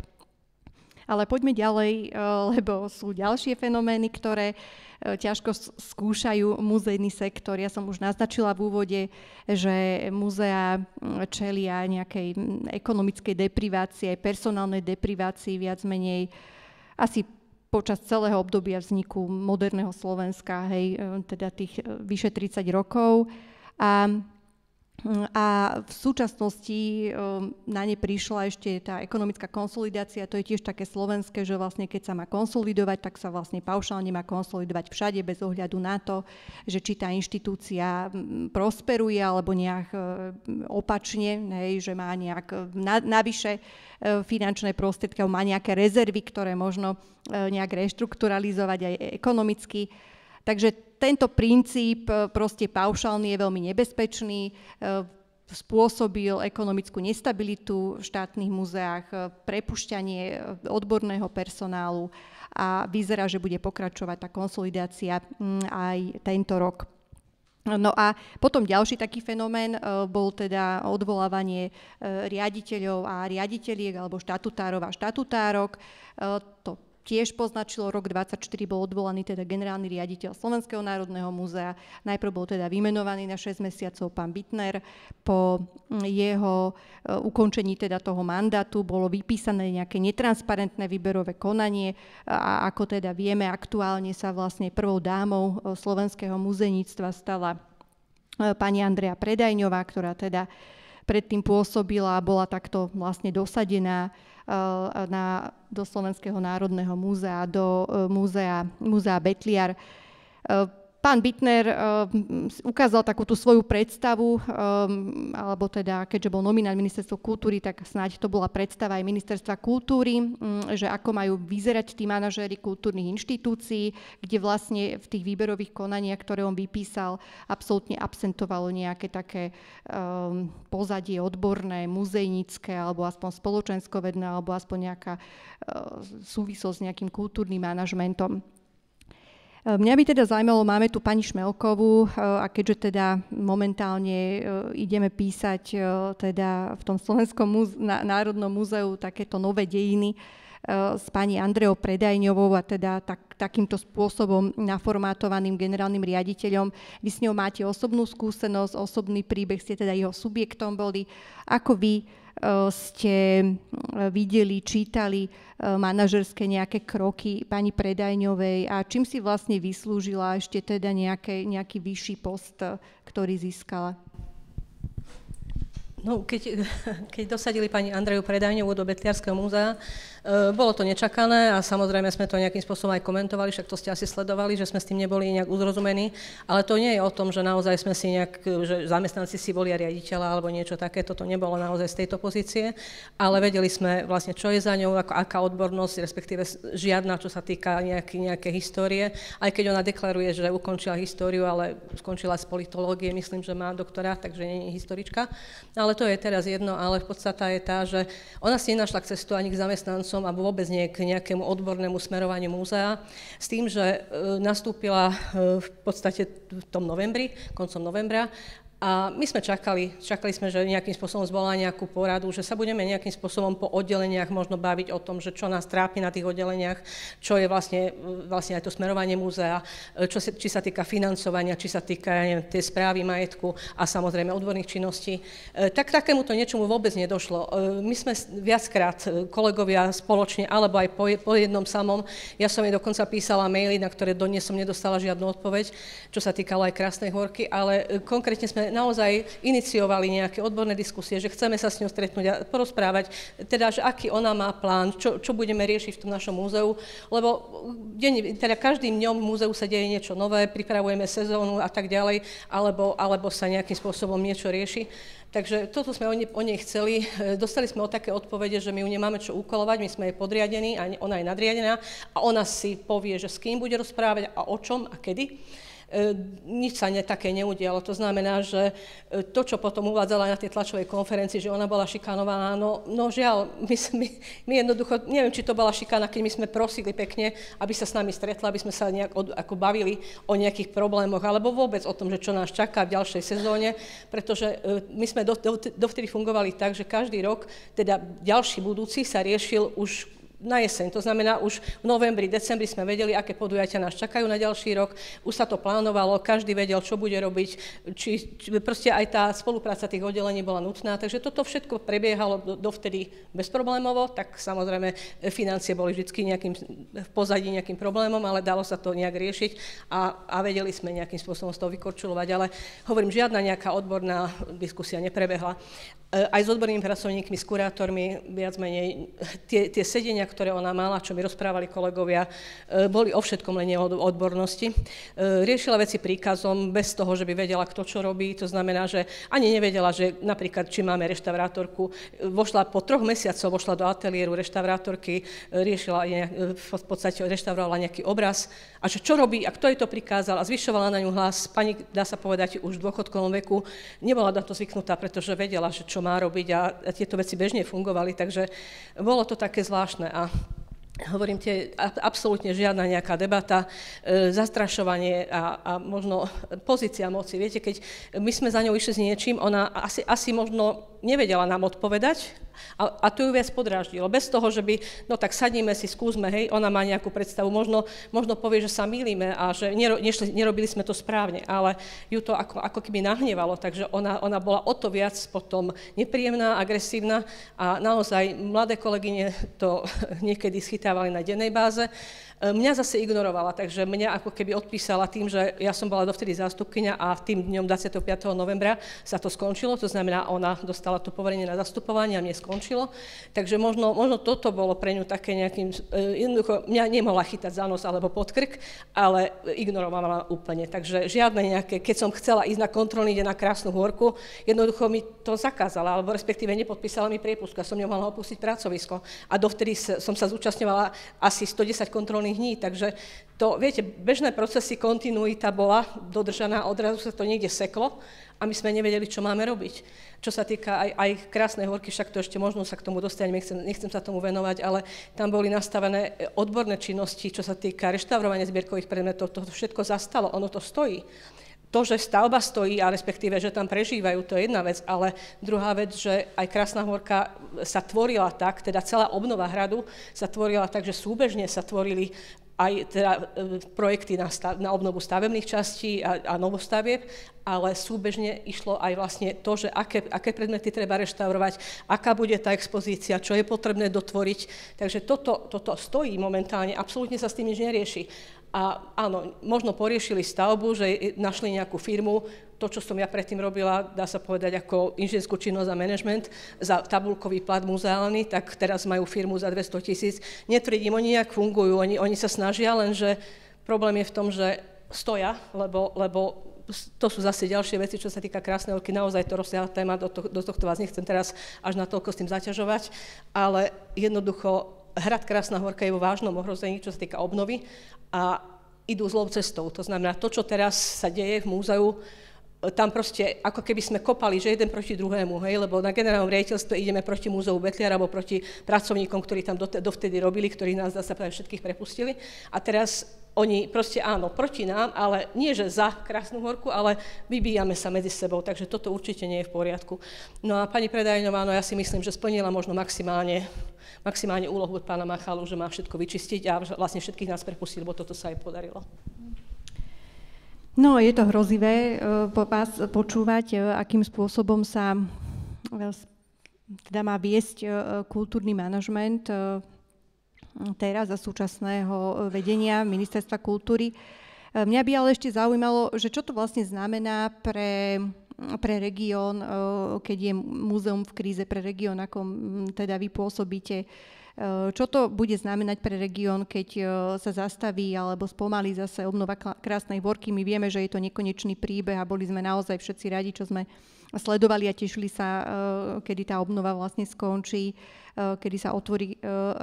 Ale poďme ďalej, lebo sú ďalšie fenomény, ktoré ťažko skúšajú muzejný sektor. Ja som už naznačila v úvode, že múzeá čelia nejakej ekonomickej deprivácii, aj personálnej deprivácii, viac menej asi počas celého obdobia vzniku moderného Slovenska, hej, teda tých vyše 30 rokov. A v súčasnosti na ne prišla ešte tá ekonomická konsolidácia, to je tiež také slovenské, že vlastne keď sa má konsolidovať, tak sa vlastne paušálne má konsolidovať všade bez ohľadu na to, že či tá inštitúcia prosperuje alebo nejak opačne, hej, že má nejak navyše finančné prostriedky, má nejaké rezervy, ktoré možno nejak reštrukturalizovať aj ekonomicky. Takže tento princíp proste paušálny je veľmi nebezpečný, spôsobil ekonomickú nestabilitu v štátnych múzeách, prepušťanie odborného personálu a vyzerá, že bude pokračovať tá konsolidácia aj tento rok. No a potom ďalší taký fenomén bol teda odvolávanie riaditeľov a riaditeľiek alebo štatutárov a štatutárok. To tiež poznačilo rok 2024, bol odvolaný teda generálny riaditeľ Slovenského národného múzea. Najprv bol teda vymenovaný na 6 mesiacov pán Bittner. Po jeho ukončení teda toho mandátu bolo vypísané nejaké netransparentné výberové konanie a ako teda vieme, aktuálne sa vlastne prvou dámou slovenského muzejníctva stala pani Andrea Predajňová, ktorá teda predtým pôsobila a bola takto vlastne dosadená do Slovenského národného múzea, do múzea Betliar. Pán Bittner ukázal takú tú svoju predstavu, alebo teda, keďže bol nominant Ministerstva kultúry, tak snáď to bola predstava aj Ministerstva kultúry, že ako majú vyzerať tí manažéri kultúrnych inštitúcií, kde vlastne v tých výberových konaniach, ktoré on vypísal, absolútne absentovalo nejaké také pozadie odborné, muzejnícke, alebo aspoň spoločenskovedné, alebo aspoň nejaká súvislosť s nejakým kultúrnym manažmentom. Mňa by teda zaujímalo, máme tu pani Šmelkovú a keďže teda momentálne ideme písať teda v tom Slovenskom národnom múzeu takéto nové dejiny s pani Andreou Predajňovou a teda takýmto spôsobom naformátovaným generálnym riaditeľom. Vy s ňou máte osobnú skúsenosť, osobný príbeh, ste teda jeho subjektom boli. Ako vy ste videli, čítali manažerské nejaké kroky pani Predajňovej a čím si vlastne vyslúžila ešte teda nejaký vyšší post, ktorý získala? No, keď dosadili pani Andreju Predajňovú do Betliarského múzea, bolo to nečakané a samozrejme sme to nejakým spôsobom aj komentovali, však to ste asi sledovali, že sme s tým neboli nejak uzrozumení, ale to nie je o tom, že naozaj sme si nejak, že zamestnanci si volia riaditeľa alebo niečo také, toto nebolo naozaj z tejto pozície, ale vedeli sme vlastne, čo je za ňou, aká odbornosť, respektíve žiadna, čo sa týka nejaké histórie, aj keď ona deklaruje, že ukončila históriu, ale skončila z politológie, myslím, že má doktorát, takže nie je historička, ale to je teraz jedno, ale podstata je tá, že ona si nenašla k cestu ani k zamestnancom a vôbec nie k nejakému odbornému smerovaniu múzea, s tým, že nastúpila v podstate v tom novembri, koncom novembra, a my sme čakali sme, že nejakým spôsobom zvolá nejakú poradu, že sa budeme nejakým spôsobom po oddeleniach možno baviť o tom, že čo nás trápi na tých oddeleniach, čo je vlastne aj to smerovanie múzea, či sa týka financovania, či sa týka tej správy majetku a samozrejme odborných činností. Tak takémuto niečomu vôbec nedošlo. My sme viackrát kolegovia spoločne, alebo aj po jednom samom, ja som jej dokonca písala maily, na ktoré dodnes som nedostala žiadnu odpoveď, čo sa týkalo aj Krásnej Horky, ale konkrétne sme naozaj iniciovali nejaké odborné diskusie, že chceme sa s ňou stretnúť a porozprávať, teda, že aký ona má plán, čo budeme riešiť v tom našom múzeu, lebo teda každým dňom v múzeu sa deje niečo nové, pripravujeme sezónu a tak ďalej, alebo sa nejakým spôsobom niečo rieši. Takže toto sme o nej chceli. Dostali sme o také odpovede, že my ju nemáme čo úkolovať, my sme jej podriadení a ona je nadriadená a ona si povie, že s kým bude rozprávať a o čom a kedy. Nič sa také neudialo. To znamená, že to, čo potom uvádzala na tej tlačovej konferencii, že ona bola šikanovaná, no žiaľ, my jednoducho, neviem, či to bola šikana, keď my sme prosili pekne, aby sa s nami stretla, aby sme sa nejak ako bavili o nejakých problémoch, alebo vôbec o tom, že čo nás čaká v ďalšej sezóne, pretože my sme dovtedy fungovali tak, že každý rok, teda ďalší budúci sa riešil už na jeseň. To znamená, už v novembri, decembri sme vedeli, aké podujatia nás čakajú na ďalší rok. Už sa to plánovalo, každý vedel, čo bude robiť, či proste aj tá spolupráca tých oddelení bola nutná. Takže toto všetko prebiehalo dovtedy bezproblémovo, tak samozrejme financie boli vždy v pozadí nejakým problémom, ale dalo sa to nejak riešiť a vedeli sme nejakým spôsobom z toho vykorčulovať. Ale hovorím, žiadna nejaká odborná diskusia neprebehla. Aj s odbornými pracovníkmi, s kurátormi, viac menej tie sedenia, ktoré ona mala, čo mi rozprávali kolegovia, boli o všetkom, len nie o odbornosti. Riešila veci príkazom, bez toho, že by vedela, kto čo robí. To znamená, že ani nevedela, že napríklad, či máme reštaurátorku. Po 3 mesiacoch vošla do ateliéru reštaurátorky, riešila, v podstate reštaurovala nejaký obraz a že čo robí a kto jej to prikázal a zvyšovala na ňu hlas. Pani, dá sa povedať, už v dôchodkovom veku nebola na to zvyknutá, pretože vedela, že čo má robiť a tieto veci bežne fungovali, takže bolo to také zvláštne a hovorím, absolútne žiadna nejaká debata, zastrašovanie a možno pozícia moci. Viete, keď my sme za ňou išli s niečím, ona asi možno nevedela nám odpovedať a to ju viac podráždilo. Bez toho, že by, no tak sadníme si, skúsme, hej, ona má nejakú predstavu, možno povie, že sa mýlime a že nerobili sme to správne, ale ju to ako keby nahnevalo, takže ona bola o to viac potom nepríjemná, agresívna a naozaj mladé kolegyne to niekedy schytávali na dennej báze. Mňa zase ignorovala, takže mňa ako keby odpísala tým, že ja som bola dovtedy zástupkyňa a tým dňom 25. novembra sa to skončilo, to znamená, ona dostala to poverenie na zastupovanie a mne skončilo. Takže možno toto bolo pre ňu také nejakým, jednoducho mňa nemohla chytať za nos alebo pod krk, ale ignorovala ma úplne. Takže žiadne nejaké, keď som chcela ísť na kontrolný deň na Krásnu Horku, jednoducho mi to zakázala, alebo respektíve nepodpísala mi priepustku, som nemohla opustiť pracovisko. A dovtedy som sa zúčastňovala asi 110 kontrolných dní, takže to, viete, bežné procesy, kontinuita bola dodržaná, odrazu sa to niekde seklo a my sme nevedeli, čo máme robiť. Čo sa týka aj Krásnej Horky, však to ešte možno sa k tomu dostať, nechcem sa tomu venovať, ale tam boli nastavené odborné činnosti, čo sa týka reštaurovania zbierkových predmetov, to všetko zastalo, ono to stojí. To, že stavba stojí, a respektíve, že tam prežívajú, to je jedna vec, ale druhá vec, že aj Krásna Horka sa tvorila tak, teda celá obnova hradu sa tvorila tak, že súbežne sa tvorili aj teda projekty na obnovu stavebných častí a novostavieb, ale súbežne išlo aj vlastne to, že aké predmety treba reštaurovať, aká bude tá expozícia, čo je potrebné dotvoriť. Takže toto stojí momentálne, absolútne sa s tým nič nerieši. A áno, možno poriešili stavbu, že našli nejakú firmu, to, čo som ja predtým robila, dá sa povedať ako inžinierskú činnosť a manažment za tabuľkový plat muzeálny, tak teraz majú firmu za 200 000. Netvrdím, oni nejak fungujú, oni sa snažia, lenže problém je v tom, že stoja, lebo to sú zase ďalšie veci, čo sa týka Krásnej Horky, naozaj to rozsiahla téma, do tohto vás nechcem teraz až natoľko s tým zaťažovať, ale jednoducho hrad Krásna Horka je vo vážnom ohrození, čo sa týka obnovy a idú zlou cestou. To znamená, to, čo teraz sa deje v múzeu, tam proste ako keby sme kopali, že jeden proti druhému, hej, lebo na generálnom riaditeľstve ideme proti múzeu Betliar alebo proti pracovníkom, ktorí tam dovtedy robili, ktorí nás, dá sa povedať, všetkých prepustili. A teraz oni proste áno, proti nám, ale nie, že za Krásnu Horku, ale vybíjame sa medzi sebou, takže toto určite nie je v poriadku. No a pani Predajnová, no ja si myslím, že splnila možno maximálne úlohu od pána Machalu, že má všetko vyčistiť a vlastne všetkých nás prepustil, lebo toto sa aj podarilo. No, je to hrozivé vás počúvať, akým spôsobom sa teda má viesť kultúrny manažment teraz za súčasného vedenia Ministerstva kultúry. Mňa by ale ešte zaujímalo, že čo to vlastne znamená pre región, keď je múzeum v kríze, pre región, ako teda vy pôsobíte. Čo to bude znamenať pre región, keď sa zastaví alebo spomalí zase obnova Krásnej Horky? My vieme, že je to nekonečný príbeh a boli sme naozaj všetci radi, čo sme sledovali a tešili sa, kedy tá obnova vlastne skončí, kedy sa otvorí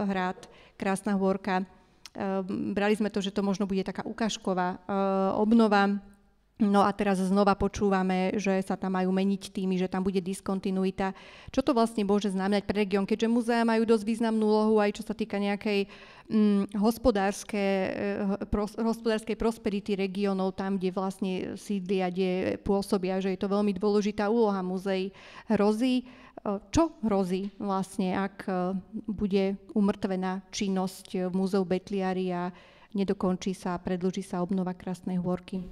hrad Krásna Horka. Brali sme to, že to možno bude taká ukážková obnova. No a teraz znova počúvame, že sa tam majú meniť týmy, že tam bude diskontinuita. Čo to vlastne môže znamenať pre región, keďže múzea majú dosť významnú úlohu aj čo sa týka nejakej hospodárskej prosperity regiónov, tam, kde vlastne sídlia, kde pôsobia, že je to veľmi dôležitá úloha múzeí. Hrozí Čo hrozí vlastne, ak bude umŕtvená činnosť v Múzeu Betliary a nedokončí sa a predĺží sa obnova Krásnej Hôrky?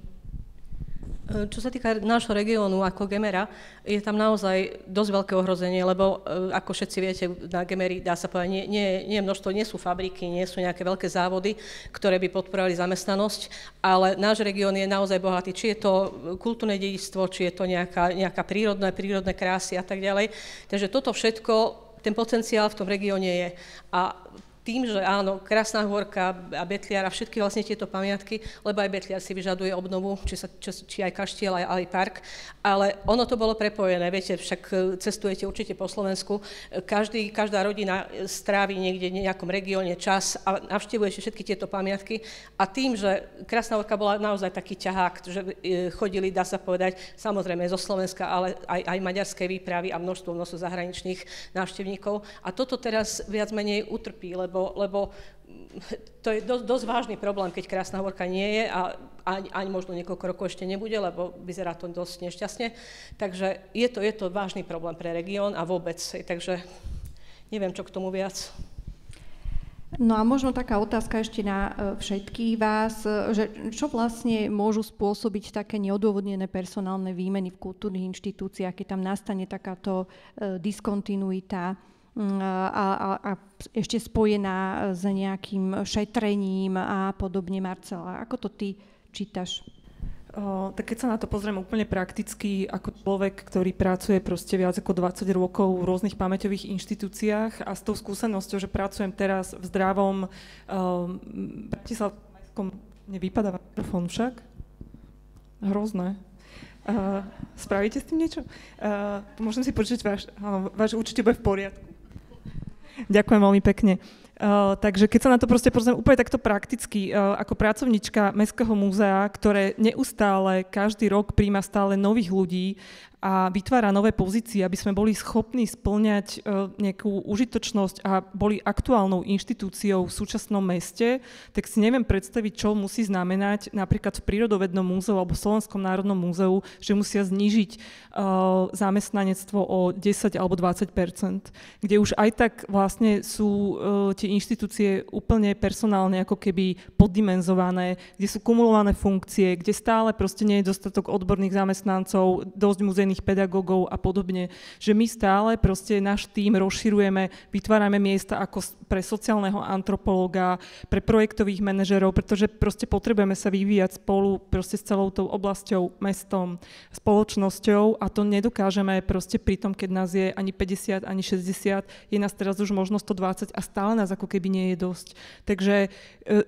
Čo sa týka nášho regiónu ako Gemera, je tam naozaj dosť veľké ohrozenie, lebo ako všetci viete, na Gemeri, dá sa povedať, nie sú fabriky, nie sú nejaké veľké závody, ktoré by podporovali zamestnanosť, ale náš región je naozaj bohatý. Či je to kultúrne dedičstvo, či je to nejaká prírodné krásy a tak ďalej. Takže toto všetko, ten potenciál v tom regióne je. A tým, že áno, Krásna Hôrka a Betliar a všetky vlastne tieto pamiatky, lebo aj Betliar si vyžaduje obnovu, či aj kaštiel, aj park, ale ono to bolo prepojené, viete, však cestujete určite po Slovensku, každá rodina strávi niekde v nejakom regióne čas a navštevujete všetky tieto pamiatky a tým, že Krásna Hôrka bola naozaj taký ťahák, že chodili, dá sa povedať, samozrejme zo Slovenska, ale aj maďarskej výpravy a množstvo zahraničných návštevníkov a toto teraz viac menej utrpí, lebo to je dosť vážny problém, keď Krásna Hôrka nie je a ani možno niekoľko rokov ešte nebude, lebo vyzerá to dosť nešťastne. Takže je to vážny problém pre región a vôbec. Takže neviem, čo k tomu viac. No a možno taká otázka ešte na všetkých vás, že čo vlastne môžu spôsobiť také neodôvodnené personálne výmeny v kultúrnych inštitúciách, keď tam nastane takáto diskontinuita a ešte spojená s nejakým šetrením a podobne. Marcela, ako to ty čítaš? Tak keď sa na to pozriem úplne prakticky, ako človek, ktorý pracuje proste viac ako 20 rokov v rôznych pamäťových inštitúciách a s tou skúsenosťou, že pracujem teraz v zdravom bratislavskom, nevypadáva mikrofón však? Hrozné. Spravíte s tým niečo? Môžem si počuť váš určite bude v poriadku. Ďakujem veľmi pekne. Takže keď sa na to proste pozriem úplne takto prakticky, ako pracovníčka Mestského múzea, ktoré neustále každý rok prijíma stále nových ľudí a vytvára nové pozície, aby sme boli schopní spĺňať nejakú užitočnosť a boli aktuálnou inštitúciou v súčasnom meste, tak si neviem predstaviť, čo musí znamenať napríklad v Prírodovednom múzeu alebo Slovenskom národnom múzeu, že musia znížiť zamestnanectvo o 10 alebo 20%, kde už aj tak vlastne sú tie inštitúcie úplne personálne ako keby poddimenzované, kde sú kumulované funkcie, kde stále proste nie je dostatok odborných zamestnancov, dosť muzejných pedagógov a podobne, že my stále proste náš tím rozširujeme, vytvárame miesta ako pre sociálneho antropológa, pre projektových manažerov, pretože proste potrebujeme sa vyvíjať spolu proste s celou tou oblasťou, mestom, spoločnosťou a to nedokážeme proste pri tom, keď nás je ani 50, ani 60, je nás teraz už možno 120 a stále nás ako keby nie je dosť. Takže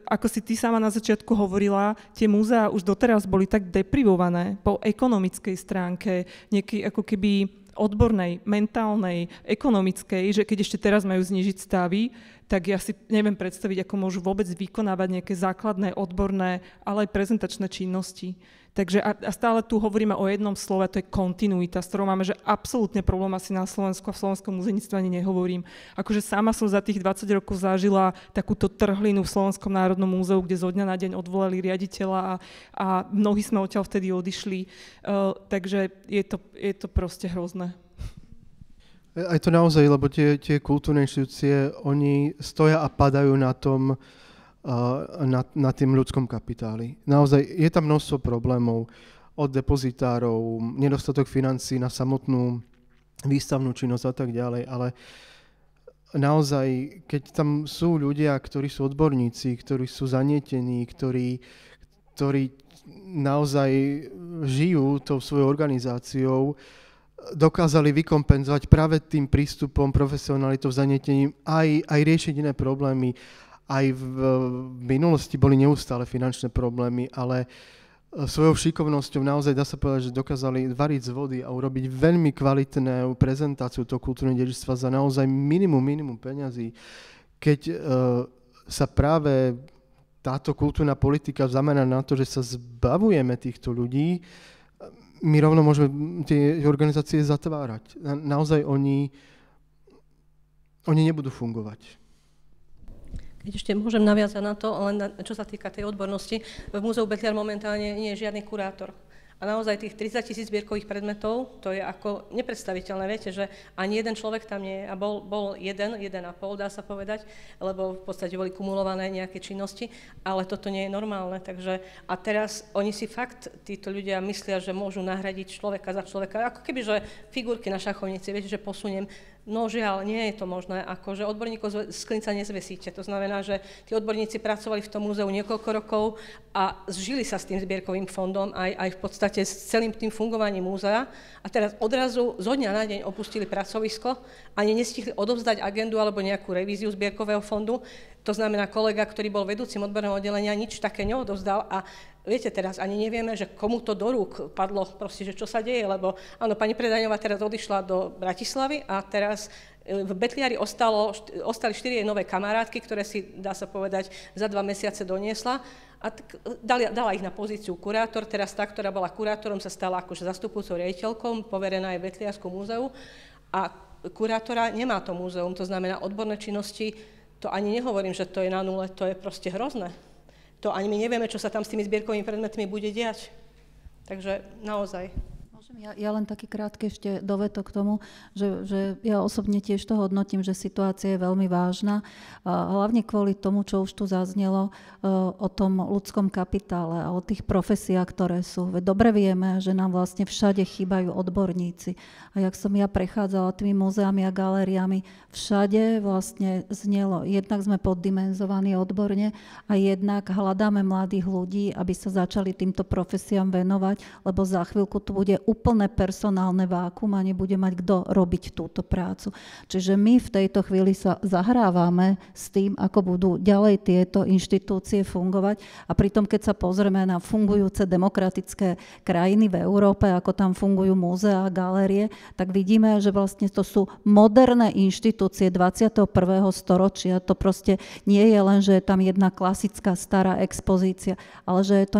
ako si ty sama na začiatku hovorila, tie múzeá už doteraz boli tak deprivované po ekonomickej stránke, nejakej ako keby odbornej, mentálnej, ekonomickej, že keď ešte teraz majú znížiť stavy, tak ja si neviem predstaviť, ako môžu vôbec vykonávať nejaké základné, odborné, ale aj prezentačné činnosti. Takže a stále tu hovoríme o jednom slove, to je kontinuita, s ktorou máme, že absolútne problém asi na Slovensku a v slovenskom muzejníctve ani nehovorím. Akože sama som za tých 20 rokov zažila takúto trhlinu v Slovenskom národnom múzeu, kde zo dňa na deň odvolali riaditeľa a mnohí sme odtiaľ vtedy odišli. Takže je to proste hrozné. Aj to naozaj, lebo tie kultúrne inštitúcie, oni stoja a padajú na tom, na tým ľudskom kapitáli. Naozaj je tam množstvo problémov od depozitárov, nedostatok financií na samotnú výstavnú činnosť a tak ďalej, ale naozaj, keď tam sú ľudia, ktorí sú odborníci, ktorí sú zanietení, ktorí naozaj žijú tou svojou organizáciou, dokázali vykompenzovať práve tým prístupom, profesionalitou, zanietením aj riešiť iné problémy. Aj v minulosti boli neustále finančné problémy, ale svojou šikovnosťou naozaj dá sa povedať, že dokázali variť z vody a urobiť veľmi kvalitnú prezentáciu toho kultúrneho dedičstva za naozaj minimum peňazí. Keď sa práve táto kultúrna politika zamerá na to, že sa zbavujeme týchto ľudí, my rovno môžeme tie organizácie zatvárať. Naozaj oni nebudú fungovať. Keď ešte môžem naviazať na to, len čo sa týka tej odbornosti, v Múzeu Betliar momentálne nie je žiadny kurátor. A naozaj tých 30 000 zbierkových predmetov, to je ako nepredstaviteľné. Viete, že ani jeden človek tam nie je. A bol 1,5, dá sa povedať, lebo v podstate boli kumulované nejaké činnosti, ale toto nie je normálne. Takže, a teraz oni si fakt, títo ľudia myslia, že môžu nahradiť človeka za človeka. Ako keby, že figurky na šachovnici, viete, že posuniem. No žiaľ, nie je to možné, akože odborníkov z klinca nezvesíte. To znamená, že tí odborníci pracovali v tom múzeu niekoľko rokov a zžili sa s tým zbierkovým fondom aj v podstate s celým tým fungovaním múzea a teraz odrazu zo dňa na deň opustili pracovisko, ani nestihli odovzdať agendu alebo nejakú revíziu zbierkového fondu. To znamená, kolega, ktorý bol vedúcim odborného oddelenia, nič také neodovzdal a viete, teraz ani nevieme, že komu to do rúk padlo, proste, že čo sa deje, lebo áno, pani Predaňová teraz odišla do Bratislavy a teraz v Betliari ostali 4 nové kamarátky, ktoré si, dá sa povedať, za 2 mesiace doniesla a dala ich na pozíciu kurátor. Teraz tá, ktorá bola kurátorom, sa stala akože zastupujúcou riaditeľkou, poverená aj Betliarskému múzeu a kurátora nemá to múzeum, to znamená odborné činnosti, to ani nehovorím, že to je na nule, to je proste hrozné. To ani my nevieme, čo sa tam s tými zbierkovými predmetmi bude diať. Takže naozaj. Ja len taký krátky ešte dovetok k tomu, že ja osobne tiež to hodnotím, že situácia je veľmi vážna. Hlavne kvôli tomu, čo už tu zaznelo o tom ľudskom kapitále a o tých profesiách, ktoré sú. Veď dobre vieme, že nám vlastne všade chýbajú odborníci. A jak som ja prechádzala tými múzeami a galériami, všade vlastne znelo. Jednak sme poddimenzovaní odborne a jednak hľadáme mladých ľudí, aby sa začali týmto profesiám venovať, lebo za chvíľku tu bude úplné personálne vákuum a nebude mať kto robiť túto prácu. Čiže my v tejto chvíli sa zahrávame s tým, ako budú ďalej tieto inštitúcie fungovať a pritom, keď sa pozrieme na fungujúce demokratické krajiny v Európe, ako tam fungujú múzea a galérie, tak vidíme, že vlastne to sú moderné inštitúcie 21. storočia. To proste nie je len, že je tam jedna klasická stará expozícia, ale že je to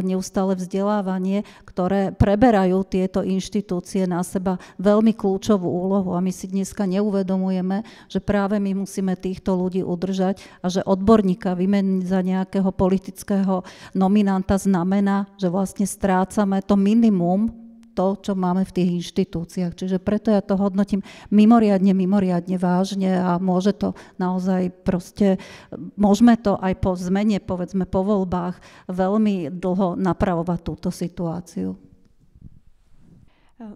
neustále vzdelávanie, ktoré preberajú tieto inštitúcie na seba veľmi kľúčovú úlohu a my si dneska neuvedomujeme, že práve my musíme týchto ľudí udržať a že odborníka vymeniť za nejakého politického nominanta znamená, že vlastne strácame to minimum, to, čo máme v tých inštitúciách. Čiže preto ja to hodnotím mimoriadne vážne a môže to naozaj proste, môžeme to aj po zmene, povedzme po voľbách, veľmi dlho napravovať túto situáciu.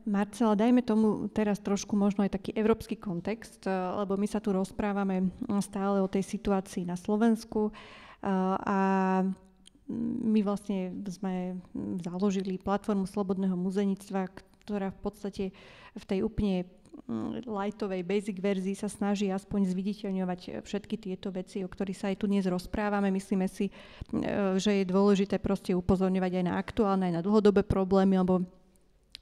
Marcela, dajme tomu teraz trošku možno aj taký európsky kontext, lebo my sa tu rozprávame stále o tej situácii na Slovensku a my vlastne sme založili platformu slobodného muzejníctva, ktorá v podstate v tej úplne lightovej basic verzii sa snaží aspoň zviditeľňovať všetky tieto veci, o ktorých sa aj tu dnes rozprávame. Myslíme si, že je dôležité proste upozorňovať aj na aktuálne, aj na dlhodobé problémy, lebo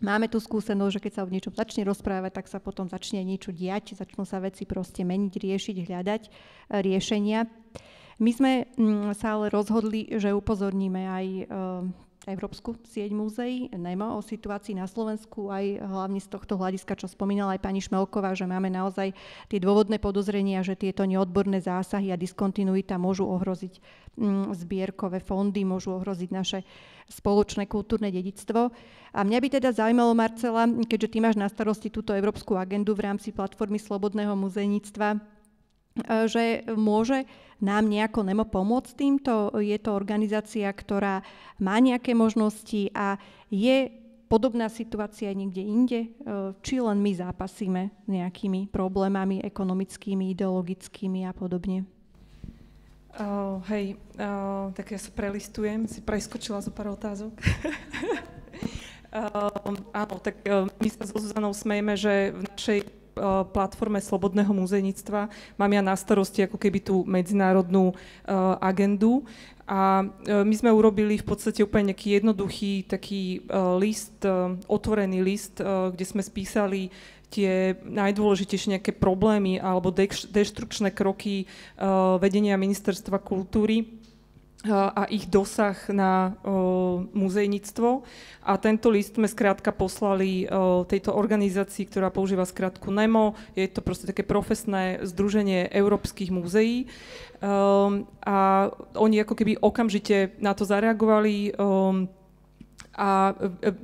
máme tu skúsenosť, že keď sa o niečom začne rozprávať, tak sa potom začne niečo diať, začnú sa veci proste meniť, riešiť, hľadať riešenia. My sme sa ale rozhodli, že upozorníme aj Európsku sieť múzeí NEMO o situácii na Slovensku, aj hlavne z tohto hľadiska, čo spomínala aj pani Šmelková, že máme naozaj tie dôvodné podozrenia, že tieto neodborné zásahy a diskontinuita môžu ohroziť zbierkové fondy, môžu ohroziť naše spoločné kultúrne dedičstvo. A mňa by teda zaujímalo, Marcela, keďže ty máš na starosti túto európsku agendu v rámci platformy slobodného muzejníctva, že môže nám nejako NEMO pomôcť týmto? Je to organizácia, ktorá má nejaké možnosti a je podobná situácia niekde inde? Či len my zápasíme nejakými problémami ekonomickými, ideologickými a podobne? Tak ja sa prelistujem, si preskočila zo pár otázok. Áno, tak my sa so Zuzanou smejeme, že v našej platforme slobodného muzejníctva mám ja na starosti ako keby tú medzinárodnú agendu a my sme urobili v podstate úplne nejaký jednoduchý taký list, otvorený list, kde sme spísali tie najdôležitejšie nejaké problémy alebo deštrukčné kroky vedenia Ministerstva kultúry a ich dosah na muzejníctvo. A tento list sme skrátka poslali tejto organizácii, ktorá používa skrátku NEMO. Je to proste také profesné združenie európskych múzeí. A oni ako keby okamžite na to zareagovali A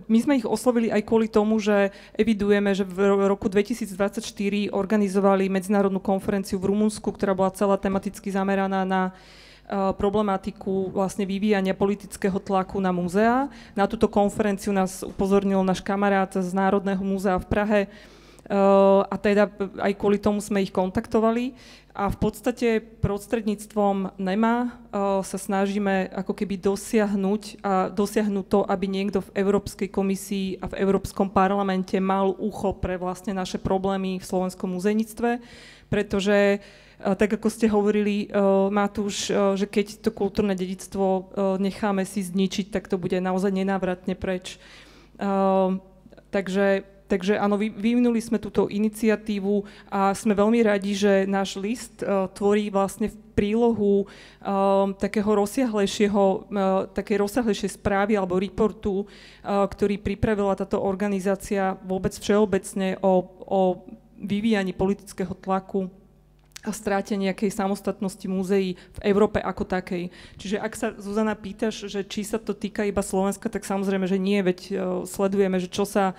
my sme ich oslovili aj kvôli tomu, že evidujeme, že v roku 2024 organizovali medzinárodnú konferenciu v Rumunsku, ktorá bola celá tematicky zameraná na problematiku vlastne vyvíjania politického tlaku na múzea. Na túto konferenciu nás upozornil náš kamarát z Národného múzea v Prahe, a teda aj kvôli tomu sme ich kontaktovali a v podstate prostredníctvom NEMA sa snažíme ako keby dosiahnuť to, aby niekto v Európskej komisii a v Európskom parlamente mal ucho pre vlastne naše problémy v slovenskom muzejníctve, pretože tak ako ste hovorili, Matúš, že keď to kultúrne dedičstvo necháme si zničiť, tak to bude naozaj nenávratne preč. Takže áno, vyvinuli sme túto iniciatívu a sme veľmi radi, že náš list tvorí vlastne v prílohu takej rozsiahlejšej správy alebo reportu, ktorý pripravila táto organizácia vôbec všeobecne o vyvíjaní politického tlaku a stráte nejakej samostatnosti múzeí v Európe ako takej. Čiže ak sa, Zuzana, pýtaš, že či sa to týka iba Slovenska, tak samozrejme, že nie, veď sledujeme, že čo sa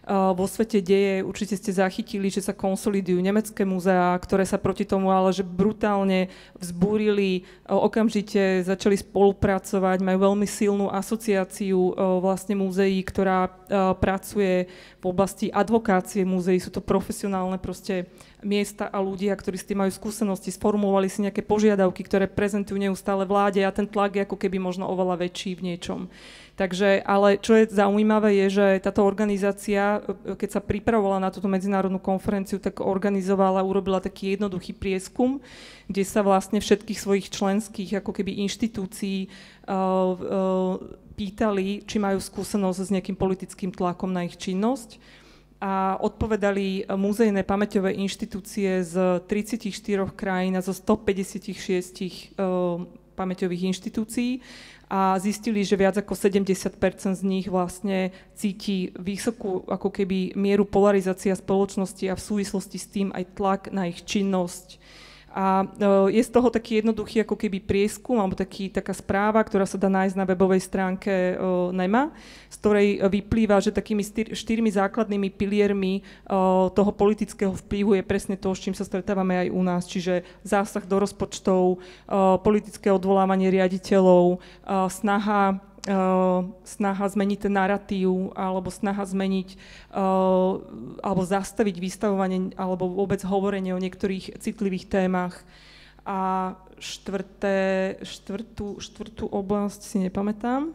vo svete deje. Určite ste zachytili, že sa konsolidujú nemecké múzeá, ktoré sa proti tomu ale že brutálne vzbúrili, okamžite začali spolupracovať, majú veľmi silnú asociáciu vlastne múzeí, ktorá pracuje v oblasti advokácie múzeí. Sú to profesionálne proste miesta a ľudia, ktorí s tým majú skúsenosti, sformulovali si nejaké požiadavky, ktoré prezentujú neustále vláde a ten tlak je ako keby možno oveľa väčší v niečom. Takže, ale čo je zaujímavé je, že táto organizácia, keď sa pripravovala na túto medzinárodnú konferenciu, tak urobila taký jednoduchý prieskum, kde sa vlastne všetkých svojich členských ako keby inštitúcií pýtali, či majú skúsenosť s nejakým politickým tlakom na ich činnosť. A odpovedali muzejné pamäťové inštitúcie z 34 krajín a zo 156 pamäťových inštitúcií a zistili, že viac ako 70% z nich vlastne cíti vysokú ako keby mieru polarizácia spoločnosti a v súvislosti s tým aj tlak na ich činnosť. A je z toho taký jednoduchý ako keby prieskum, alebo taká správa, ktorá sa dá nájsť na webovej stránke NEMA, z ktorej vyplýva, že takými 4 základnými piliermi toho politického vplyvu je presne to, s čím sa stretávame aj u nás, čiže zásah do rozpočtov, politické odvolávanie riaditeľov, snaha zmeniť ten narratív alebo snaha zmeniť alebo zastaviť vystavovanie alebo vôbec hovorenie o niektorých citlivých témach. A štvrtú oblasť si nepamätám.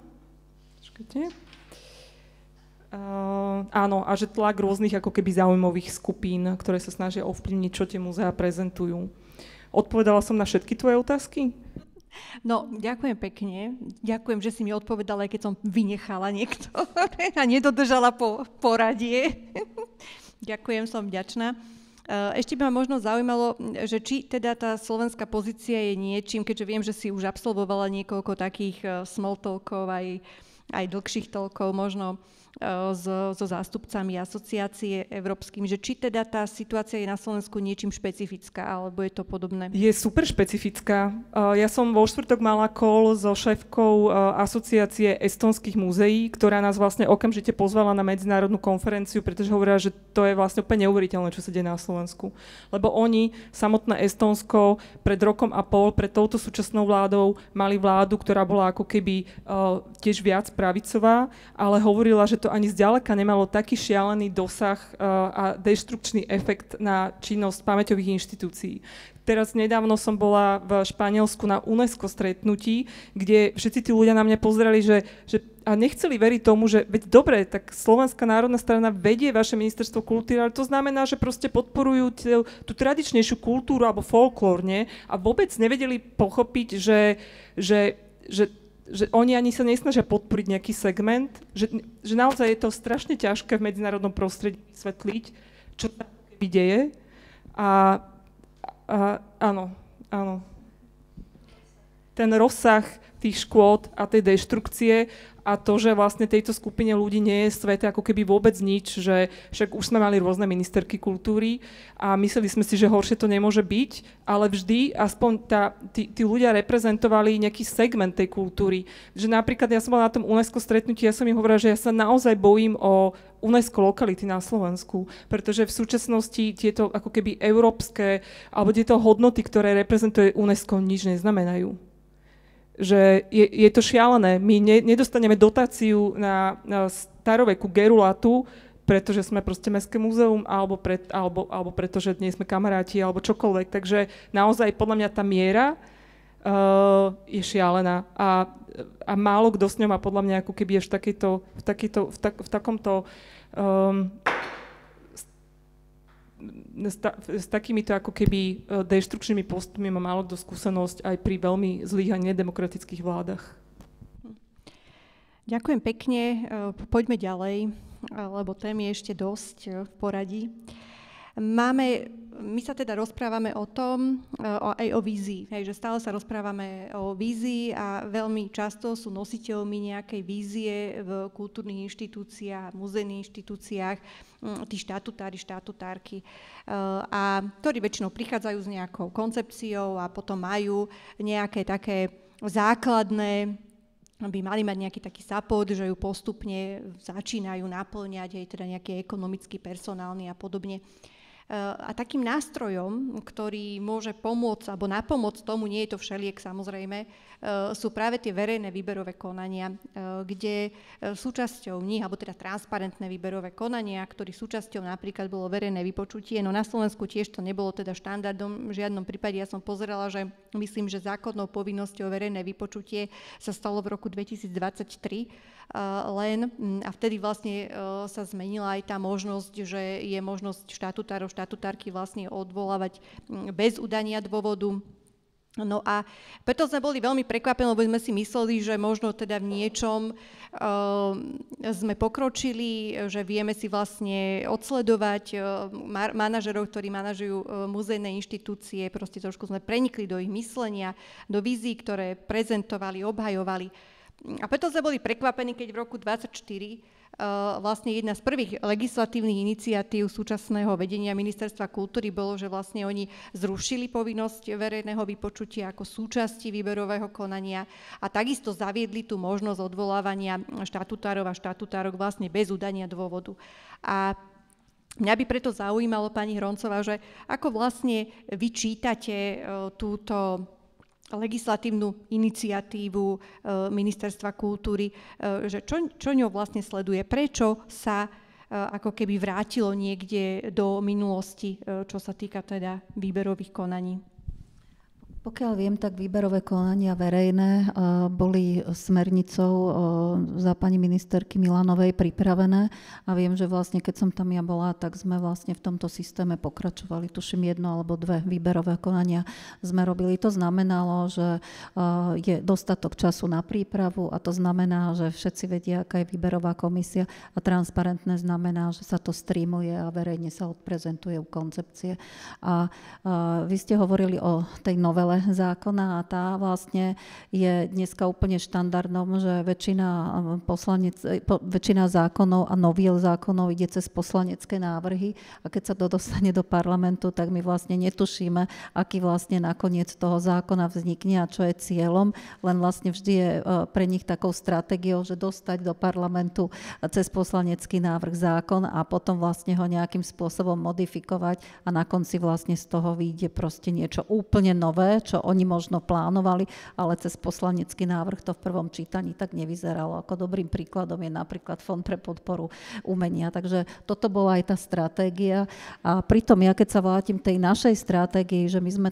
Počkajte. Áno, a že tlak rôznych ako keby záujmových skupín, ktoré sa snažia ovplyvniť, čo tie muzeá prezentujú. Odpovedala som na všetky tvoje otázky? No, ďakujem pekne. Ďakujem, že si mi odpovedala, aj keď som vynechala niektoré a nedodržala poradie. Ďakujem, som vďačná. Ešte by ma možno zaujímalo, že či teda tá slovenská pozícia je niečím, keďže viem, že si už absolvovala niekoľko takých small talkov, aj dlhších talkov, možno so zástupcami asociácie európskymi, že či teda tá situácia je na Slovensku niečím špecifická, alebo je to podobné? Je super špecifická. Ja som vo štvrtok mala call so šéfkou asociácie estonských múzeí, ktorá nás vlastne okamžite pozvala na medzinárodnú konferenciu, pretože hovorila, že to je vlastne úplne neuveriteľné, čo sa deje na Slovensku. Lebo oni, samotné Estónsko, pred rokom a pol, pred touto súčasnou vládou, mali vládu, ktorá bola ako keby tiež viac pravicová, ale hovorila, že to ani zďaleka nemalo taký šialený dosah a deštrukčný efekt na činnosť pamäťových inštitúcií. Teraz nedávno som bola v Španielsku na UNESCO stretnutí, kde všetci tí ľudia na mňa pozerali, že a nechceli veriť tomu, že veď dobre, tak Slovenská národná strana vedie vaše ministerstvo kultúry, ale to znamená, že proste podporujú tú tradičnejšiu kultúru alebo folklór, nie? A vôbec nevedeli pochopiť, že oni ani sa nesnažia podporiť nejaký segment, že naozaj je to strašne ťažké v medzinárodnom prostredí vysvetliť, čo sa deje. A áno. ten rozsah tých škôd a tej deštrukcie a to, že vlastne tejto skupine ľudí nie je svete ako keby vôbec nič, že však už sme mali rôzne ministerky kultúry a mysleli sme si, že horšie to nemôže byť, ale vždy aspoň tí ľudia reprezentovali nejaký segment tej kultúry. Že napríklad ja som bola na tom UNESCO stretnutí, ja som im hovorila, že ja sa naozaj bojím o UNESCO lokality na Slovensku, pretože v súčasnosti tieto ako keby európske alebo tieto hodnoty, ktoré reprezentuje UNESCO, nič neznamenajú. Že je to šialené. My nedostaneme dotáciu na staroveku gerulatu, pretože sme proste mestské múzeum, alebo pretože nie sme kamaráti, alebo čokoľvek. Takže naozaj podľa mňa tá miera je šialená. A málo kto s ňou má podľa mňa ako keby v takomto s takýmito ako keby deštrukčnými postupmi má málo kto skúsenosť aj pri veľmi zlých a nedemokratických vládach. Ďakujem pekne. Poďme ďalej, lebo tém je ešte dosť v poradí. My sa teda rozprávame o tom, aj o vízii, že stále sa rozprávame o vízii a veľmi často sú nositeľmi nejakej vízie v kultúrnych inštitúciách, muzejných inštitúciách, tí štatutárky, a ktorí väčšinou prichádzajú s nejakou koncepciou a potom majú nejaké také základné, by mali mať nejaký taký support, že ju postupne začínajú naplňať aj teda nejaký ekonomický, personálny a podobne. A takým nástrojom, ktorý môže pomôcť, alebo napomôcť tomu, nie je to všeliek samozrejme, sú práve tie verejné výberové konania, kde súčasťou nich, alebo teda transparentné výberové konania, ktorých súčasťou napríklad bolo verejné vypočutie, no na Slovensku tiež to nebolo teda štandardom, v žiadnom prípade ja som pozerala, že myslím, že zákonnou povinnosťou verejné vypočutie sa stalo v roku 2023, len a vtedy vlastne sa zmenila aj tá možnosť, že je možnosť štatutárky vlastne odvolávať bez udania dôvodu. No a preto sme boli veľmi prekvapení, lebo sme si mysleli, že možno teda v niečom sme pokročili, že vieme si vlastne odsledovať manažerov, ktorí manažujú muzejné inštitúcie, proste trošku sme prenikli do ich myslenia, do vízií, ktoré prezentovali, obhajovali. A preto sme boli prekvapení, keď v roku 2024 vlastne jedna z prvých legislatívnych iniciatív súčasného vedenia Ministerstva kultúry bolo, že vlastne oni zrušili povinnosť verejného vypočutia ako súčasti výberového konania a takisto zaviedli tú možnosť odvolávania štatutárov a štatutárok vlastne bez udania dôvodu. A mňa by preto zaujímalo, pani Hroncová, že ako vlastne vy čítate túto legislatívnu iniciatívu Ministerstva kultúry, že čo ňou vlastne sleduje, prečo sa ako keby vrátilo niekde do minulosti, čo sa týka teda výberových konaní. Pokiaľ viem, tak výberové konania verejné boli smernicou za pani ministerky Milanovej pripravené a viem, že vlastne keď som tam ja bola, tak sme vlastne v tomto systéme pokračovali, tuším 1 alebo 2 výberové konania sme robili. To znamenalo, že je dostatok času na prípravu a to znamená, že všetci vedia, aká je výberová komisia a transparentné znamená, že sa to streamuje a verejne sa odprezentuje koncepcie. A vy ste hovorili o tej novele zákona a tá vlastne je dneska úplne štandardom, že väčšina zákonov a noviel zákonov ide cez poslanecké návrhy a keď sa to dostane do parlamentu, tak my vlastne netušíme, aký vlastne nakoniec toho zákona vznikne a čo je cieľom, len vlastne vždy je pre nich takou stratégiou, že dostať do parlamentu cez poslanecký návrh zákon a potom vlastne ho nejakým spôsobom modifikovať a na konci vlastne z toho vyjde proste niečo úplne nové, čo oni možno plánovali, ale cez poslanecký návrh to v prvom čítaní tak nevyzeralo. Ako dobrým príkladom je napríklad Fond pre podporu umenia. Takže toto bola aj tá stratégia. A pritom ja, keď sa vrátim tej našej stratégii, že my sme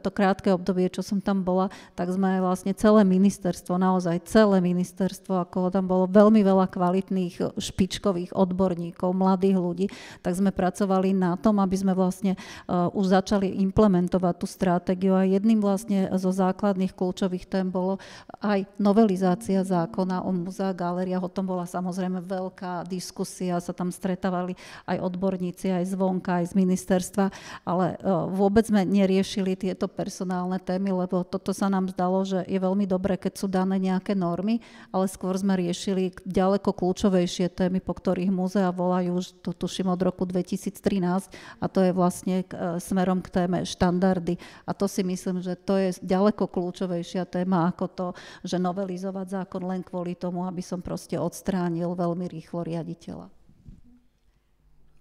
to krátke obdobie, čo som tam bola, tak sme vlastne celé ministerstvo, naozaj celé ministerstvo, ako tam bolo veľmi veľa kvalitných špičkových odborníkov, mladých ľudí, tak sme pracovali na tom, aby sme vlastne už začali implementovať tú stratégiu a jedna jedným vlastne zo základných kľúčových tém bolo aj novelizácia zákona o múzeách, galériách. O tom bola samozrejme veľká diskusia, sa tam stretávali aj odborníci, aj zvonka, aj z ministerstva, ale vôbec sme neriešili tieto personálne témy, lebo toto sa nám zdalo, že je veľmi dobré, keď sú dané nejaké normy, ale skôr sme riešili ďaleko kľúčovejšie témy, po ktorých múzea volajú už, to tuším, od roku 2013, a to je vlastne smerom k téme štandardy. A to si myslím, že to je ďaleko kľúčovejšia téma ako to, že novelizovať zákon len kvôli tomu, aby som proste odstránil veľmi rýchlo riaditeľa.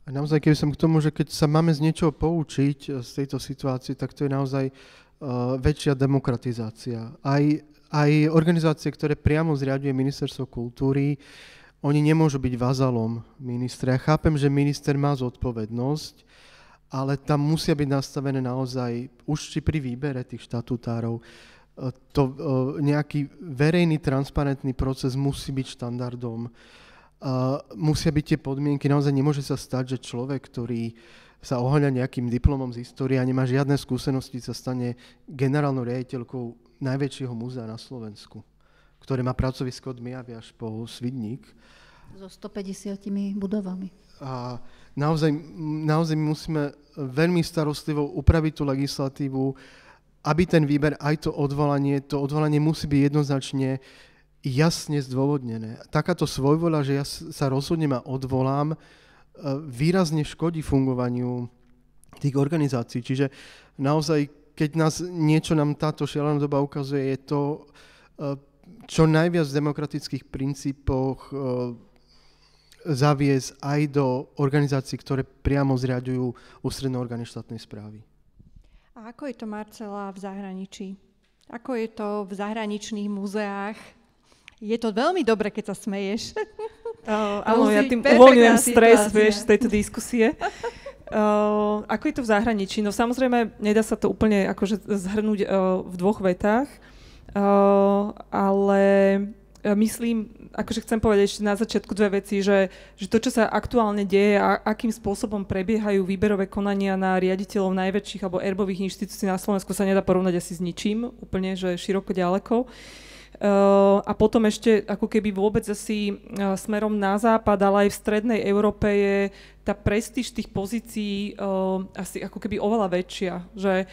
A naozaj, keby som k tomu, že keď sa máme z niečoho poučiť z tejto situácie, tak to je naozaj väčšia demokratizácia. Aj organizácie, ktoré priamo zriaďuje Ministerstvo kultúry, oni nemôžu byť vazalom ministra. Ja chápem, že minister má zodpovednosť, ale tam musia byť nastavené naozaj, už či pri výbere tých štatutárov, nejaký verejný, transparentný proces musí byť štandardom. Musia byť tie podmienky, naozaj nemôže sa stať, že človek, ktorý sa oháňa nejakým diplomom z histórie a nemá žiadne skúsenosti, sa stane generálnou riaditeľkou najväčšieho múzea na Slovensku, ktoré má pracovisko od Myjavy až po Svidník. So 150 budovami. A naozaj my musíme veľmi starostlivo upraviť tú legislatívu, aby ten výber, aj to odvolanie musí byť jednoznačne jasne zdôvodnené. Takáto svojvoľa, že ja sa rozhodnem a odvolám, výrazne škodí fungovaniu tých organizácií. Čiže naozaj, keď niečo nám táto šialená doba ukazuje, je to čo najviac v demokratických princípoch zaviesť aj do organizácií, ktoré priamo zriaďujú ústredné orgány štátnej správy. A ako je to, Marcela, v zahraničí? Ako je to v zahraničných múzeách? Je to veľmi dobre, keď sa smeješ. Áno, ja tým uvoľňujem stres, vieš, z tejto diskusie. Ako je to v zahraničí? No samozrejme, nedá sa to úplne akože zhrnúť v dvoch vetách, ale myslím, akože chcem povedať ešte na začiatku dve veci, že to, čo sa aktuálne deje a akým spôsobom prebiehajú výberové konania na riaditeľov najväčších alebo erbových inštitúcií na Slovensku, sa nedá porovnať asi s ničím, úplne, že široko ďaleko. A potom ešte ako keby vôbec asi smerom na západ, ale aj v strednej Európe je tá prestíž tých pozícií asi ako keby oveľa väčšia. Že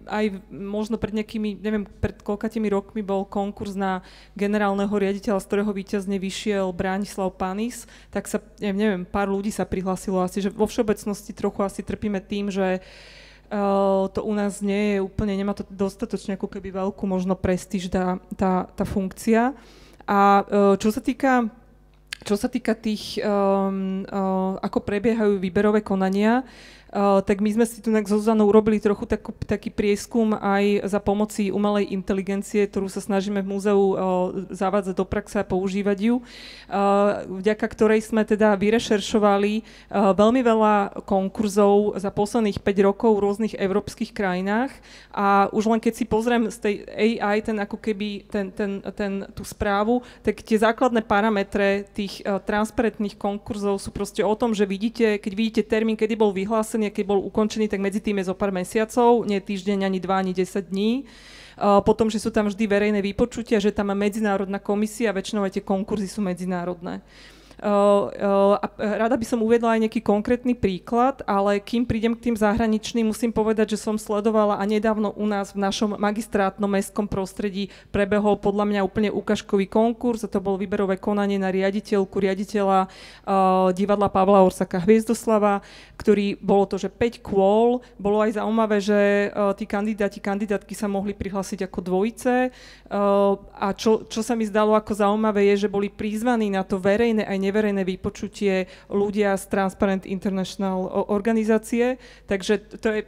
aj možno pred nejakými, neviem, pred koľkatými rokmi bol konkurs na generálneho riaditeľa, z ktorého víťazne vyšiel Branislav Panis, tak sa, neviem, pár ľudí sa prihlásilo asi, že vo všeobecnosti trochu asi trpíme tým, že to u nás nie je úplne, nemá to dostatočne ako keby veľkú možno prestíž tá funkcia. A čo sa týka tých, ako prebiehajú výberové konania, tak my sme si tu so Zuzanou urobili trochu taký prieskum aj za pomoci umelej inteligencie, ktorú sa snažíme v múzeu zavádzať do praxe a používať ju, vďaka ktorej sme teda vyrešeršovali veľmi veľa konkurzov za posledných 5 rokov v rôznych európskych krajinách a už len keď si pozriem z tej AI ako keby tú správu, tak tie základné parametre tých transparentných konkurzov sú proste o tom, že keď vidíte termín, kedy bol vyhlásený, keď bol ukončený, tak medzi tým je zo pár mesiacov, nie týždeň, ani 2, ani 10 dní. Potom, že sú tam vždy verejné vypočutia, že tam má medzinárodná komisia, väčšinou aj tie konkurzy sú medzinárodné. A rada by som uviedla aj nejaký konkrétny príklad, ale kým prídem k tým zahraničným, musím povedať, že som sledovala a nedávno u nás v našom magistrátnom mestskom prostredí prebehol podľa mňa úplne ukážkový konkurs, a to bolo výberové konanie na riaditeľa divadla Pavla Orsaka Hviezdoslava, ktorý bolo to, že 5 kôl, bolo aj zaujímavé, že tí kandidátky sa mohli prihlásiť ako dvojice a čo sa mi zdalo ako zaujímavé je, že boli prizvaní na to verejné aj neverejné vypočutie ľudia z Transparent International organizácie, takže to je,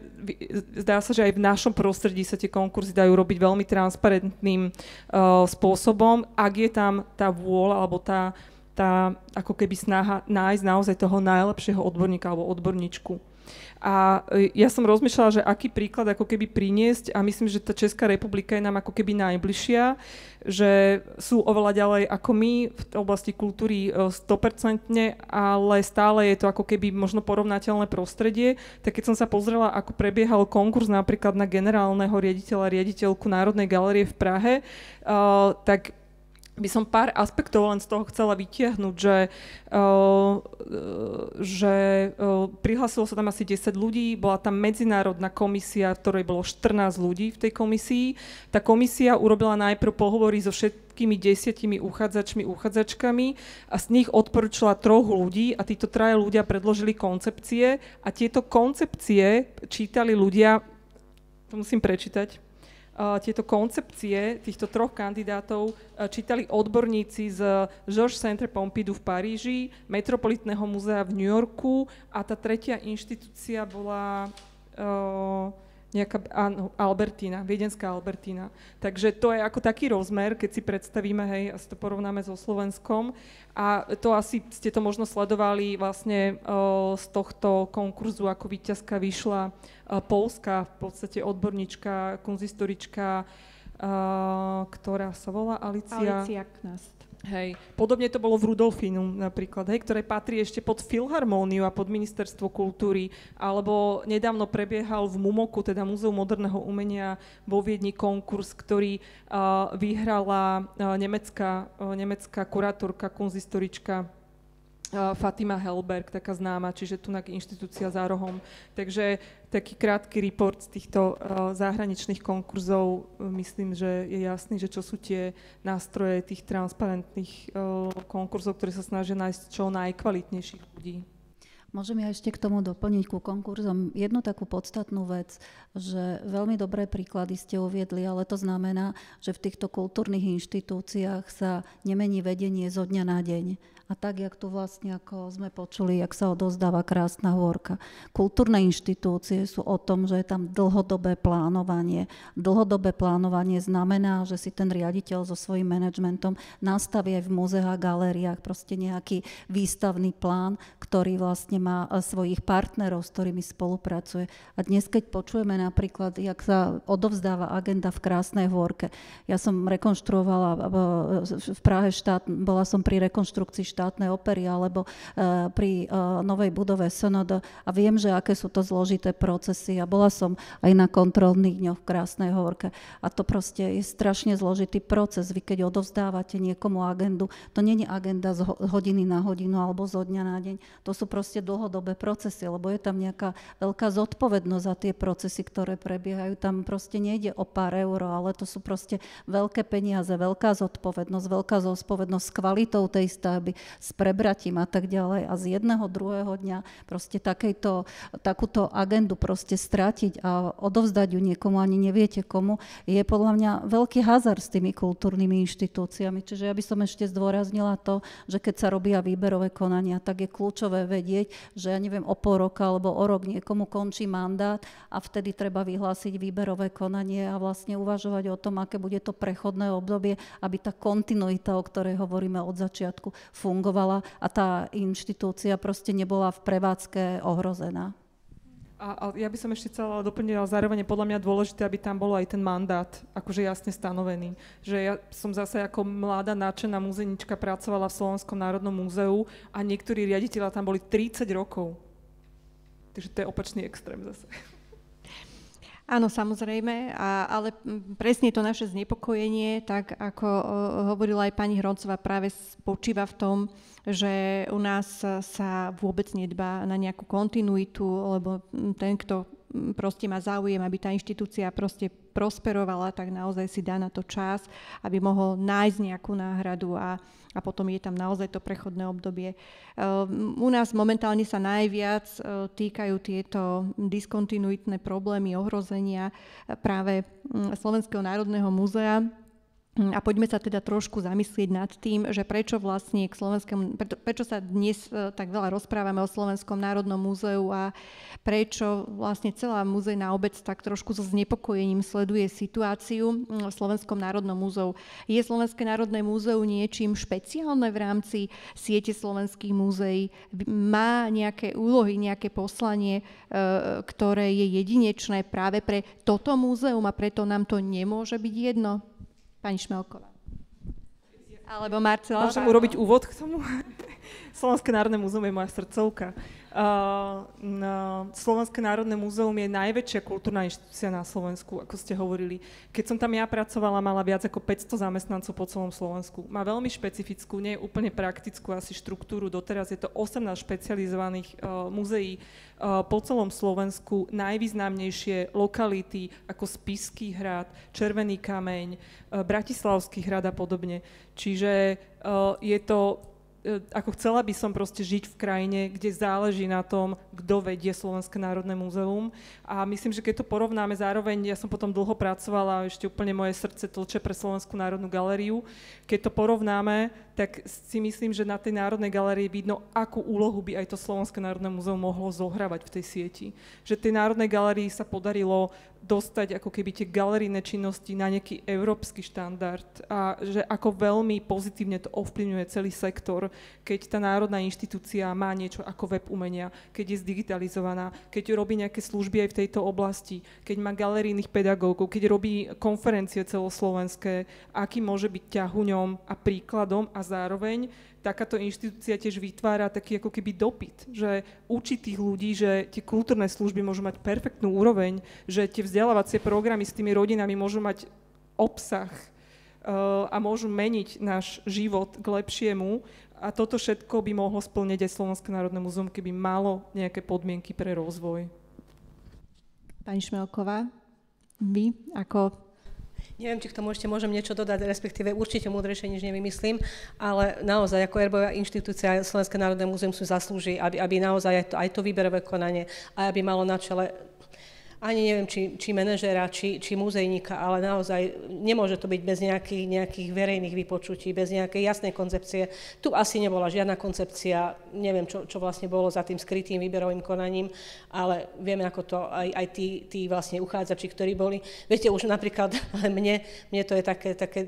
zdá sa, že aj v našom prostredí sa tie konkurzy dajú robiť veľmi transparentným spôsobom, ak je tam tá vôľa alebo tá ako keby snaha nájsť naozaj toho najlepšieho odborníka alebo odborníčku. A ja som rozmýšľala, že aký príklad ako keby priniesť a myslím, že tá Česká republika je nám ako keby najbližšia, že sú oveľa ďalej ako my v oblasti kultúry 100%, ale stále je to ako keby možno porovnateľné prostredie. Tak keď som sa pozrela, ako prebiehal konkurs napríklad na generálneho riaditeľku Národnej galérie v Prahe, tak by som pár aspektov len z toho chcela vytiahnuť, že prihlásilo sa tam asi 10 ľudí, bola tam medzinárodná komisia, v ktorej bolo 14 ľudí v tej komisii. Tá komisia urobila najprv pohovory so všetkými 10 uchádzačkami a z nich odporúčila 3 ľudí a títo 3 ľudia predložili koncepcie a tieto koncepcie čítali ľudia, to musím prečítať, tieto koncepcie týchto 3 kandidátov čítali odborníci z Georges Centre Pompidou v Paríži, Metropolitného múzea v New Yorku a tá 3. inštitúcia bola Albertina, viedenská Albertina. Takže to je ako taký rozmer, keď si predstavíme, hej, a si to porovnáme so Slovenskom. A to asi ste to možno sledovali vlastne z tohto konkurzu, ako víťazka vyšla poľská, v podstate odborníčka, kunsthistorička, ktorá sa volá Alicia Knast. Hej. Podobne to bolo v Rudolfínu napríklad, hej, ktoré patrí ešte pod Filharmóniu a pod Ministerstvo kultúry, alebo nedávno prebiehal v MUMOKu, teda Múzeu moderného umenia vo Viedni konkurs, ktorý vyhrala nemecká kurátorka, kunsthistorička Fatima Hellberg, taká známa, čiže tu inštitúcia za rohom. Takže taký krátky report z týchto zahraničných konkurzov, myslím, že je jasný, že čo sú tie nástroje tých transparentných konkurzov, ktoré sa snažia nájsť čo najkvalitnejších ľudí. Môžem ja ešte k tomu doplniť ku konkurzom jednu takú podstatnú vec, že veľmi dobré príklady ste uviedli, ale to znamená, že v týchto kultúrnych inštitúciách sa nemení vedenie zo dňa na deň. A tak, jak tu vlastne, ako sme počuli, jak sa odovzdáva krásna hôrka. Kultúrne inštitúcie sú o tom, že je tam dlhodobé plánovanie. Dlhodobé plánovanie znamená, že si ten riaditeľ so svojím manažmentom nastaví aj v múzeách a galériách proste nejaký výstavný plán, ktorý vlastne má svojich partnerov, s ktorými spolupracuje. A dnes, keď počujeme napríklad, jak sa odovzdáva agenda v krásnej hôrke. Ja som rekonštruovala v Prahe bola som pri rekonštrukcii štátnej opery alebo pri novej budove SND a viem, že aké sú to zložité procesy a bola som aj na kontrolných dňoch v Krásnej hôrke a to proste je strašne zložitý proces. Vy keď odovzdávate niekomu agendu, to nie je agenda z hodiny na hodinu alebo zo dňa na deň, to sú proste dlhodobé procesy, lebo je tam nejaká veľká zodpovednosť za tie procesy, ktoré prebiehajú. Tam proste nejde o pár eur, ale to sú proste veľké peniaze, veľká zodpovednosť s kvalitou tej stavby, s prebratím a tak ďalej a z jedného, druhého dňa proste takúto agendu proste stratiť a odovzdať ju niekomu, ani neviete komu, je podľa mňa veľký hazard s tými kultúrnymi inštitúciami. Čiže ja by som ešte zdôraznila to, že keď sa robia výberové konania, tak je kľúčové vedieť, že ja neviem, o pol roka alebo o rok niekomu končí mandát a vtedy treba vyhlásiť výberové konanie a vlastne uvažovať o tom, aké bude to prechodné obdobie, aby tá kontinuita, o ktorej hovoríme od začiatku, fungovala a tá inštitúcia proste nebola v prevádzke ohrozená. A ja by som ešte chcela doplniť, ale zároveň je podľa mňa dôležité, aby tam bol aj ten mandát akože jasne stanovený. Že ja som zase ako mladá nadšená múzejnička pracovala v Slovenskom národnom múzeu a niektorí riaditeľa tam boli 30 rokov. Takže to je opačný extrém zase. Áno, samozrejme, ale presne to naše znepokojenie, tak ako hovorila aj pani Hroncová, práve spočíva v tom, že u nás sa vôbec nedbá na nejakú kontinuitu, lebo ten, kto proste má záujem, aby tá inštitúcia proste prosperovala, tak naozaj si dá na to čas, aby mohol nájsť nejakú náhradu a potom je tam naozaj to prechodné obdobie. U nás momentálne sa najviac týkajú tieto diskontinuitné problémy, ohrozenia práve Slovenského národného múzea, A poďme sa teda trošku zamyslieť nad tým, že prečo vlastne prečo sa dnes tak veľa rozprávame o Slovenskom národnom múzeu a prečo vlastne celá muzejná obec tak trošku so znepokojením sleduje situáciu v Slovenskom národnom múzeu. Je Slovenské národné múzeum niečím špeciálne v rámci siete slovenských múzeí? Má nejaké úlohy, nejaké poslanie, ktoré je jedinečné práve pre toto múzeum a preto nám to nemôže byť jedno? Pani Šmelková. Alebo Marcela. Môžem urobiť úvod k tomu? Slovenské národné múzeum je moja srdcovka. Slovenské národné múzeum je najväčšia kultúrna inštitúcia na Slovensku, ako ste hovorili. Keď som tam ja pracovala, mala viac ako 500 zamestnancov po celom Slovensku. Má veľmi špecifickú, nie úplne praktickú asi štruktúru. Doteraz je to 18 špecializovaných múzeí po celom Slovensku. Najvýznamnejšie lokality ako Spišský hrad, Červený kameň, Bratislavský hrad a podobne. Čiže je to... Ako chcela by som proste žiť v krajine, kde záleží na tom, kto vedie Slovenské národné múzeum. A myslím, že keď to porovnáme zároveň, ja som potom dlho pracovala a ešte úplne moje srdce tlče pre Slovenskú národnú galériu. Keď to porovnáme, tak si myslím, že na tej Národnej galérii vidno, akú úlohu by aj to Slovenské národné múzeum mohlo zohrávať v tej sieti. Že tej Národnej galérii sa podarilo dostať ako keby tie galerijné činnosti na nejaký európsky štandard a že ako veľmi pozitívne to ovplyvňuje celý sektor, keď tá národná inštitúcia má niečo ako web umenia, keď je zdigitalizovaná, keď robí nejaké služby aj v tejto oblasti, keď má galerijných pedagógov, keď robí konferencie celoslovenské, aký môže byť ťahuňom a príkladom a zároveň takáto inštitúcia tiež vytvára taký ako keby dopyt, že učí tých ľudí, že tie kultúrne služby môžu mať perfektnú úroveň, že tie vzdelávacie programy s tými rodinami môžu mať obsah a môžu meniť náš život k lepšiemu a toto všetko by mohlo splniť aj Slovenské národné múzeum, keby malo nejaké podmienky pre rozvoj. Pani Šmelková, vy ako... Neviem, či k tomu ešte môžem niečo dodať, respektíve určite múdrejšie nič nevymyslím, ale naozaj ako erbová inštitúcia Slovenské národné múzeum sú zaslúži, aby naozaj aj to výberové konanie, aj aby malo na čele ani neviem, či manažéra, či muzejníka, ale naozaj nemôže to byť bez nejakých verejných vypočutí, bez nejakej jasnej koncepcie. Tu asi nebola žiadna koncepcia, neviem, čo vlastne bolo za tým skrytým výberovým konaním, ale vieme, ako to aj tí vlastne uchádzači, ktorí boli. Viete, už napríklad mne to je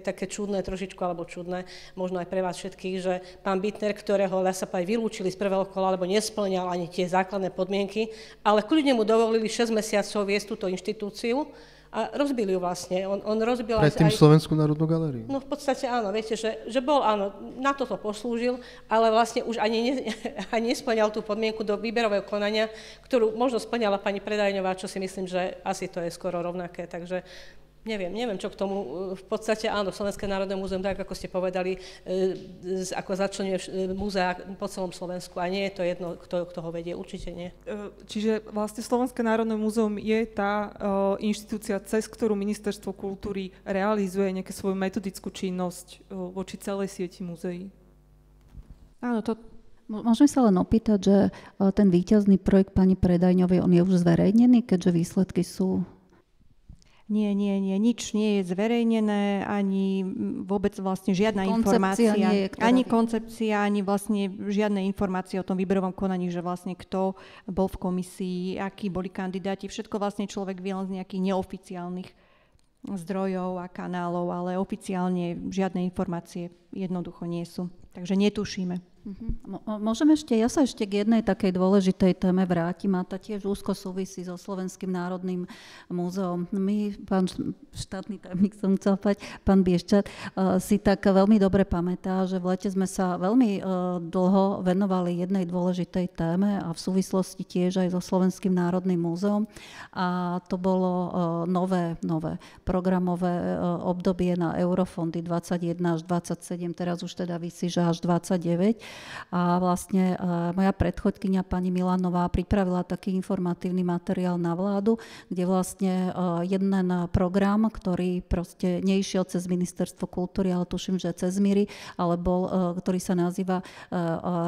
také čudné trošičku, alebo čudné, možno aj pre vás všetkých, že pán Bittner, ktorého aj vylúčili z prvého kola, alebo nesplňal ani tie základné podmienky, ale kľudne mu dovolili 6 mesiacov viesť túto inštitúciu a rozbili ju vlastne. On rozbil predtým Slovenskú národnú galériu. No v podstate áno, viete, že bol, áno, na toto poslúžil, ale vlastne už ani nesplňal tú podmienku do výberového konania, ktorú možno splňala pani Predajňová, čo si myslím, že asi to je skoro rovnaké, takže neviem, čo k tomu. V podstate áno, Slovenské národné múzeum, tak ako ste povedali, ako začleňuje múzea po celom Slovensku a nie je to jedno, kto ho vedie, určite nie. Čiže vlastne Slovenské národné múzeum je tá inštitúcia, cez ktorú Ministerstvo kultúry realizuje nejakú svoju metodickú činnosť voči celej sieti múzeí. Áno, to... Môžem sa len opýtať, že ten víťazný projekt pani Predajňovej, on je už zverejnený, keďže výsledky sú... Nie, nič nie je zverejnené, ani vôbec vlastne žiadna informácia. Ani koncepcia, ani vlastne žiadne informácie o tom výberovom konaní, že vlastne kto bol v komisii, akí boli kandidáti. Všetko vlastne človek vie len z nejakých neoficiálnych zdrojov a kanálov, ale oficiálne žiadne informácie jednoducho nie sú. Takže netušíme. Môžem ja sa ešte k jednej takej dôležitej téme vrátim a tá tiež úzko súvisí so Slovenským národným múzeom. My, pán štátny tajomník som chcel povedať, pán Bieščat, si tak veľmi dobre pamätá, že v lete sme sa veľmi dlho venovali jednej dôležitej téme a v súvislosti tiež aj so Slovenským národným múzeom a to bolo nové programové obdobie na eurofondy 21 až 27, teraz už teda visí, že až 29. A vlastne moja predchodkyňa pani Milanová pripravila taký informatívny materiál na vládu, kde vlastne jeden program, ktorý proste neišiel cez Ministerstvo kultúry, ale tuším, že cez MIRI, ale ktorý sa nazýva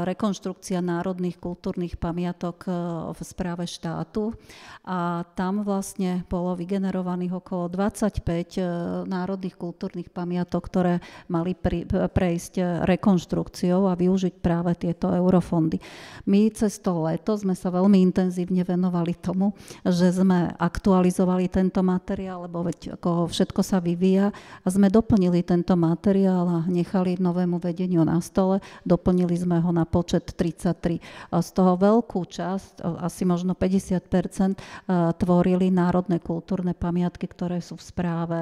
Rekonštrukcia národných kultúrnych pamiatok v správe štátu. A tam vlastne bolo vygenerovaných okolo 25 národných kultúrnych pamiatok, ktoré mali prejsť rekonštrukciou a využiť práve tieto eurofondy. My cez to leto sme sa veľmi intenzívne venovali tomu, že sme aktualizovali tento materiál, lebo veď ako všetko sa vyvíja a sme doplnili tento materiál a nechali novému vedeniu na stole, doplnili sme ho na počet 33. A z toho veľkú časť, asi možno 50%, tvorili národné kultúrne pamiatky, ktoré sú v správe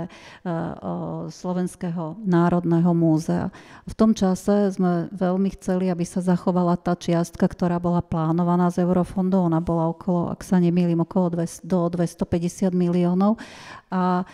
Slovenského národného múzea. V tom čase sme veľmi chceli, aby sa zachovala tá čiastka, ktorá bola plánovaná z eurofondov. Ona bola okolo, ak sa nemýlim, okolo do 250 miliónov. A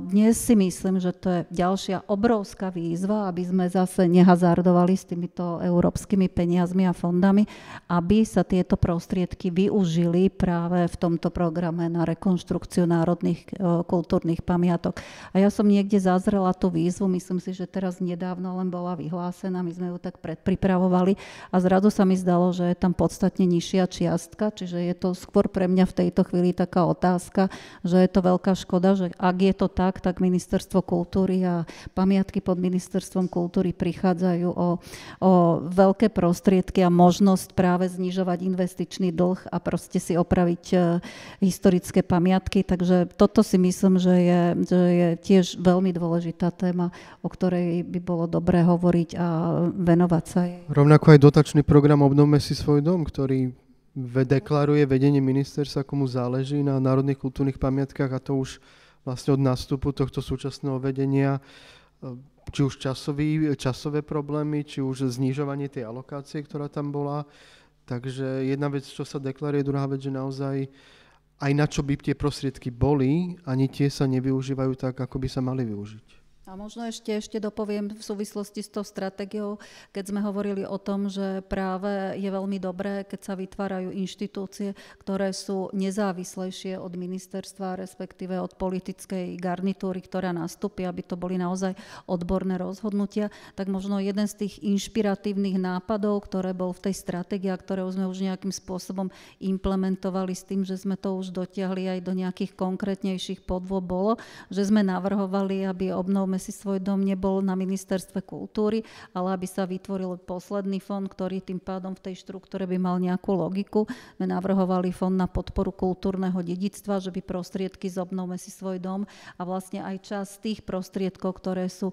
dnes si myslím, že to je ďalšia obrovská výzva, aby sme zase nehazardovali s týmito európskymi peniazmi a fondami, aby sa tieto prostriedky využili práve v tomto programe na rekonštrukciu národných kultúrnych pamiatok. A ja som niekde zazrela tú výzvu, myslím si, že teraz nedávno len bola vyhlásená, my sme ju tak predpripravovali a zrazu sa mi zdalo, že je tam podstatne nižšia čiastka, čiže je to skôr pre mňa v tejto chvíli taká otázka, že je to veľká škoda, že ak je to tak Ministerstvo kultúry a pamiatky pod Ministerstvom kultúry prichádzajú o veľké prostriedky a možnosť práve znižovať investičný dlh a proste si opraviť historické pamiatky. Takže toto si myslím, že je tiež veľmi dôležitá téma, o ktorej by bolo dobré hovoriť a venovať sa jej. Rovnako aj dotačný program Obnovme si svoj dom, ktorý deklaruje vedenie ministerstva, komu záleží na národných kultúrnych pamiatkách, a to už vlastne od nástupu tohto súčasného vedenia, či už časové problémy, či už znižovanie tej alokácie, ktorá tam bola. Takže jedna vec, čo sa deklaruje, druhá vec, že naozaj aj na čo by tie prostriedky boli, ani tie sa nevyužívajú tak, ako by sa mali využiť. A možno ešte dopoviem v súvislosti s tou stratégiou, keď sme hovorili o tom, že práve je veľmi dobré, keď sa vytvárajú inštitúcie, ktoré sú nezávislejšie od ministerstva, respektíve od politickej garnitúry, ktorá nastúpi, aby to boli naozaj odborné rozhodnutia, tak možno jeden z tých inšpiratívnych nápadov, ktoré bol v tej stratégii a ktoré sme už nejakým spôsobom implementovali s tým, že sme to už dotiahli aj do nejakých konkrétnejších podôb, bolo, že sme navrhovali, aby Obnovme si svoj dom nebol na Ministerstve kultúry, ale aby sa vytvoril posledný fond, ktorý tým pádom v tej štruktúre by mal nejakú logiku. My navrhovali fond na podporu kultúrneho dedičstva, že by prostriedky z Obnovme si svoj dom a vlastne aj časť tých prostriedkov, ktoré sú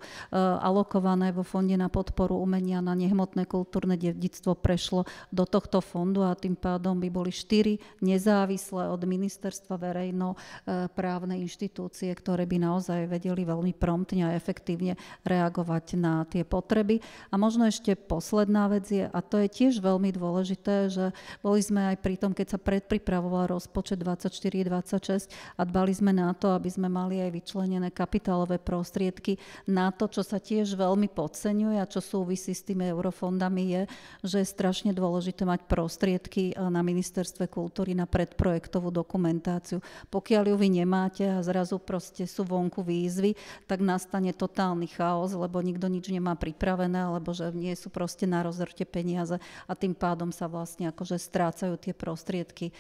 alokované vo fonde na podporu umenia na nehmotné kultúrne dedičstvo, prešlo do tohto fondu a tým pádom by boli 4 nezávislé od ministerstva verejnoprávne inštitúcie, ktoré by naozaj vedeli veľmi promptne a efektívne reagovať na tie potreby. A možno ešte posledná vec je, a to je tiež veľmi dôležité, že boli sme aj pri tom, keď sa predpripravoval rozpočet 24-26 a dbali sme na to, aby sme mali aj vyčlenené kapitálové prostriedky na to, čo sa tiež veľmi podceňuje a čo súvisí s tými eurofondami je, že je strašne dôležité mať prostriedky na Ministerstve kultúry na predprojektovú dokumentáciu. Pokiaľ ju vy nemáte a zrazu proste sú vonku výzvy, tak nastane totálny chaos, lebo nikto nič nemá pripravené, alebo že nie sú proste na rozhrte peniaze a tým pádom sa vlastne akože strácajú tie prostriedky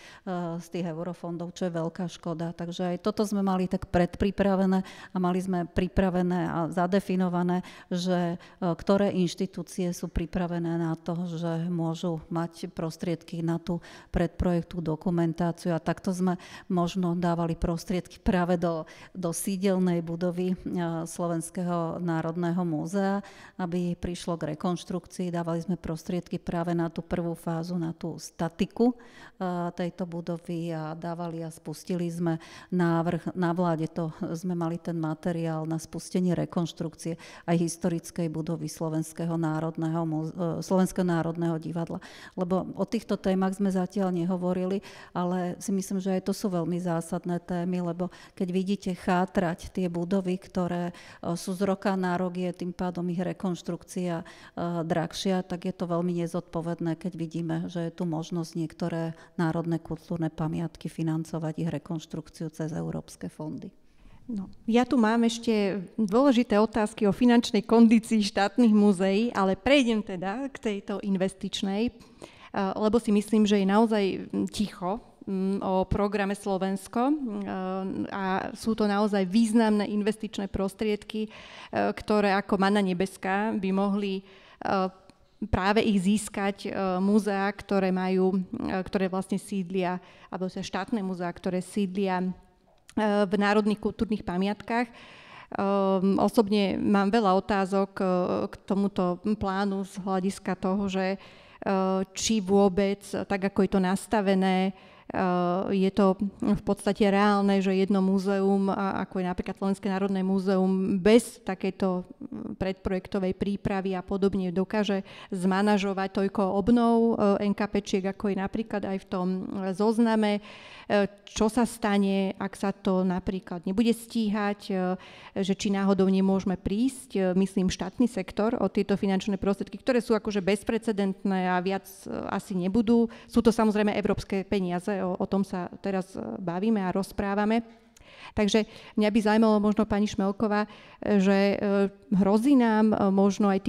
z tých eurofondov, čo je veľká škoda. Takže aj toto sme mali tak predpripravené a mali sme pripravené a zadefinované, že ktoré inštitúcie sú pripravené na to, že môžu mať prostriedky na tú predprojektovú dokumentáciu a takto sme možno dávali prostriedky práve do sídelnej budovy Slovenského národného múzea, aby prišlo k rekonštrukcii. Dávali sme prostriedky práve na tú prvú fázu, na tú statiku tejto budovy a dávali a spustili sme návrh na vláde. Sme mali ten materiál na spustenie rekonštrukcie aj historickej budovy Slovenského národného divadla. Lebo o týchto témach sme zatiaľ nehovorili, ale si myslím, že aj to sú veľmi zásadné témy, lebo keď vidíte chátrať tie budovy, ktoré sú z roka na rok, je tým pádom ich rekonštrukcia drahšia, tak je to veľmi nezodpovedné, keď vidíme, že je tu možnosť niektoré národné kultúrne pamiatky financovať ich rekonštrukciu cez európske fondy. No, ja tu mám ešte dôležité otázky o finančnej kondícii štátnych múzeí, ale prejdem teda k tejto investičnej, lebo si myslím, že je naozaj ticho o programe Slovensko a sú to naozaj významné investičné prostriedky, ktoré ako manna nebeská by mohli práve ich získať múzeá, ktoré vlastne sídlia, alebo štátne múzeá, ktoré sídlia v národných kultúrnych pamiatkách. Osobne mám veľa otázok k tomuto plánu z hľadiska toho, že či vôbec, tak ako je to nastavené, je to v podstate reálne, že jedno múzeum, ako je napríklad Slovenské národné múzeum, bez takejto predprojektovej prípravy a podobne dokáže zmanažovať toľko obnov NKPčiek, ako je napríklad aj v tom zozname. Čo sa stane, ak sa to napríklad nebude stíhať, že či náhodou nemôžeme prísť, myslím, štátny sektor o tieto finančné prostriedky, ktoré sú akože bezprecedentné a viac asi nebudú. Sú to samozrejme európske peniaze, o tom sa teraz bavíme a rozprávame. Takže mňa by zaujímalo možno pani Šmelková, že hrozí nám možno aj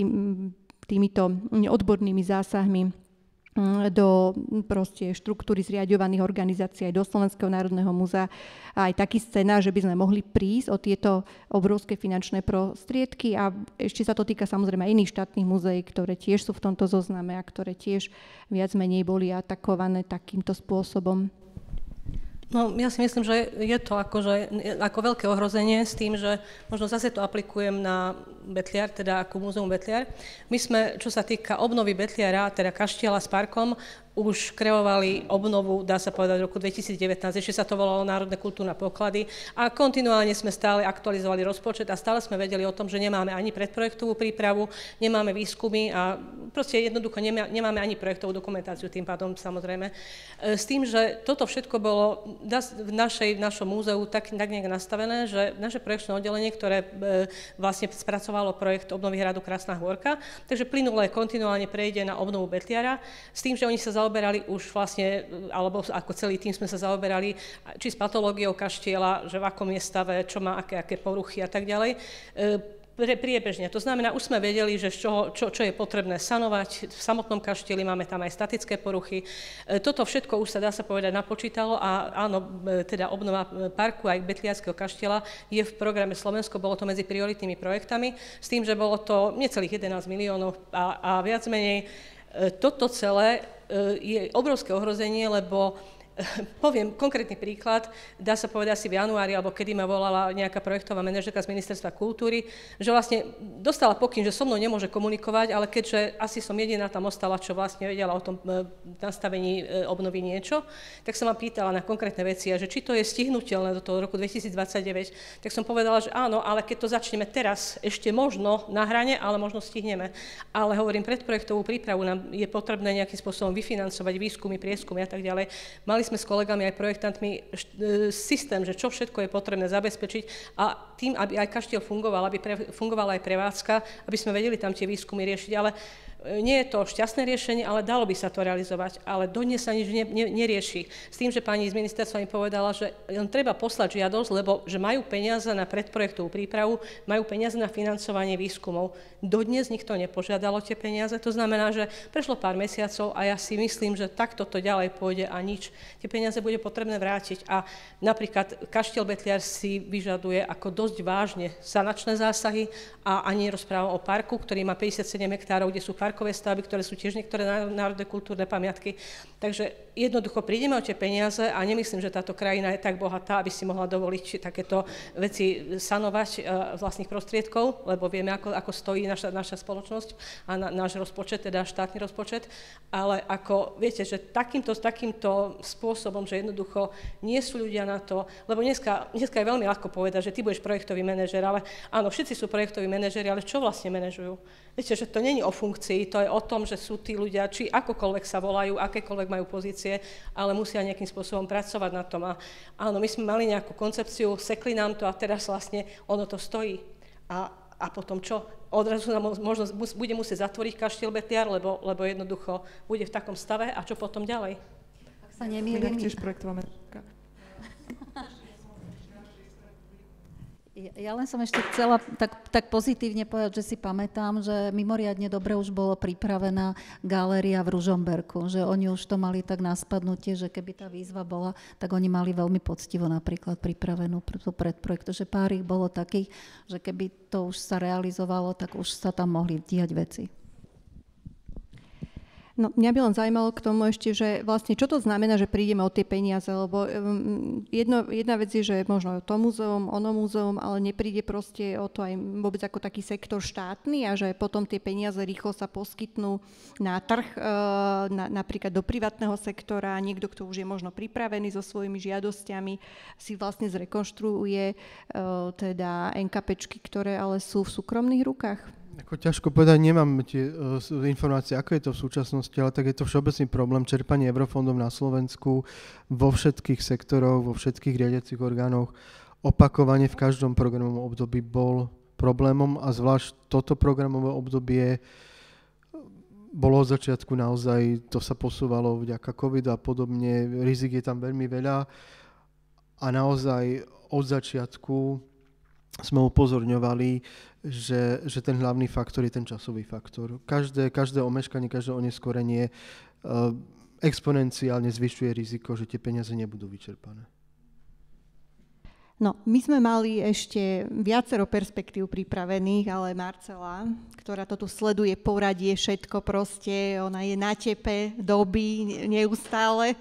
týmito odbornými zásahmi do proste štruktúry zriaďovaných organizácií aj do Slovenského národného múzea a aj taký scenár, že by sme mohli prísť o tieto obrovské finančné prostriedky a ešte sa to týka samozrejme aj iných štátnych múzeí, ktoré tiež sú v tomto zozname a ktoré tiež viac menej boli atakované takýmto spôsobom. No, ja si myslím, že je to ako veľké ohrozenie s tým, že možno zase to aplikujem na Betliar, teda ako múzeum Betliar. My sme, čo sa týka obnovy Betliara, teda kaštieľa s parkom, už kreovali obnovu, dá sa povedať, v roku 2019, ešte sa to volalo Národné kultúrne poklady a kontinuálne sme stále aktualizovali rozpočet a stále sme vedeli o tom, že nemáme ani predprojektovú prípravu, nemáme výskumy a proste jednoducho nemáme ani projektovú dokumentáciu tým pádom samozrejme. S tým, že toto všetko bolo v našom múzeu tak nejak nastavené, že naše projekčné oddelenie, ktoré vlastne spracovalo projekt obnovy hradu Krásna Hôrka, takže plynule kontinuálne prejde na obnovu Betliara, s tým, že oni sa zaoberali už vlastne, alebo ako celý tým sme sa zaoberali, či s patológiou kaštieľa, že v akom je stave, čo má aké poruchy a tak ďalej. Priebežne. To znamená, už sme vedeli, že čo je potrebné sanovať. V samotnom kaštieli máme tam aj statické poruchy. Toto všetko už sa dá sa povedať napočítalo a áno, teda obnova parku aj Betliarského kaštieľa je v programe Slovensko, bolo to medzi prioritnými projektami, s tým, že bolo to necelých 11 miliónov a viac menej toto celé je obrovské ohrozenie, lebo poviem konkrétny príklad, dá sa povedať asi v januári, alebo kedy ma volala nejaká projektová manažerka z Ministerstva kultúry, že vlastne dostala pokyn, že so mnou nemôže komunikovať, ale keďže asi som jediná tam ostala, čo vlastne vedela o tom nastavení obnovy niečo, tak som ma pýtala na konkrétne veci, a že či to je stihnuteľné do toho roku 2029, tak som povedala, že áno, ale keď to začneme teraz, ešte možno na hrane, ale možno stihneme. Ale hovorím, predprojektovú prípravu nám je potrebné nejakým spôsobom vyfinancovať výskumy, prieskumy a tak ďalej. Mali sme s kolegami aj projektantmi systém, že čo všetko je potrebné zabezpečiť a tým, aby aj kaštieľ fungoval, aby fungovala aj prevádzka, aby sme vedeli tam tie výskumy riešiť, ale nie je to šťastné riešenie, ale dalo by sa to realizovať, ale dodnes sa nič nerieši. S tým, že pani z ministerstva mi povedala, že len treba poslať žiadosť, lebo že majú peniaze na predprojektovú prípravu, majú peniaze na financovanie výskumov. Dodnes nikto nepožiadal o tie peniaze, to znamená, že prešlo pár mesiacov a ja si myslím, že takto to ďalej pôjde a nič. Tie peniaze bude potrebné vrátiť a napríklad kaštieľ Betliar si vyžaduje ako dosť vážne sanačné zásahy a ani rozprávam o parku, ktorý má 57 hektárov, kde sú parkové stavby, ktoré sú tiež niektoré národné kultúrne pamiatky. Takže jednoducho prídeme o tie peniaze a nemyslím, že táto krajina je tak bohatá, aby si mohla dovoliť takéto veci sanovať vlastných prostriedkov, lebo vieme, ako stojí naša spoločnosť a náš rozpočet, teda štátny rozpočet. Ale ako viete, že takýmto spôsobom, že jednoducho nie sú ľudia na to, lebo dneska je veľmi ľahko povedať, že ty budeš projektový manažer, ale áno, všetci sú projektoví manažeri, ale čo vlastne manažujú? Viete, že to nie je o funkcii, to je o tom, že sú tí ľudia, či akokoľvek sa volajú, akékoľvek majú pozície, ale musia nejakým spôsobom pracovať na tom. A áno, my sme mali nejakú koncepciu, sekli nám to a teraz vlastne ono to stojí. A potom čo? Odrazu sa možno bude musieť zatvoriť kaštiel Betiar, lebo jednoducho bude v takom stave a čo potom ďalej? Ak sa nemýlim. Tiež projektová Ja len som ešte chcela tak pozitívne povedať, že si pamätám, že mimoriadne dobre už bolo pripravená galéria v Ružomberku, že oni už to mali tak na spadnutie, že keby tá výzva bola, tak oni mali veľmi poctivo napríklad pripravenú predprojekt, že pár ich bolo takých, že keby to už sa realizovalo, tak už sa tam mohli diať veci. No, mňa by len zaujímalo k tomu ešte, že vlastne čo to znamená, že prídeme o tie peniaze, lebo jedna vec je, že možno to múzeum, ono múzeum, ale nepríde proste o to aj vôbec ako taký sektor štátny a že potom tie peniaze rýchlo sa poskytnú na trh, napríklad do privátneho sektora, niekto, kto už je možno pripravený so svojimi žiadosťami, si vlastne zrekonštruuje teda NKPčky, ktoré ale sú v súkromných rukách. Ako ťažko povedať, nemám tie informácie, ako je to v súčasnosti, ale tak je to všeobecný problém čerpanie eurofondov na Slovensku vo všetkých sektoroch, vo všetkých riadiacich orgánoch. Opakovane v každom programovom období bol problémom a zvlášť toto programové obdobie bolo od začiatku naozaj, to sa posúvalo vďaka covidu a podobne, rizik je tam veľmi veľa a naozaj od začiatku sme upozorňovali, že ten hlavný faktor je ten časový faktor. Každé omeškanie, každé oneskorenie exponenciálne zvyšuje riziko, že tie peniaze nebudú vyčerpané. No, my sme mali ešte viacero perspektív pripravených, ale Marcela, ktorá to tu sleduje poradie, všetko proste, ona je na tepe doby neustále,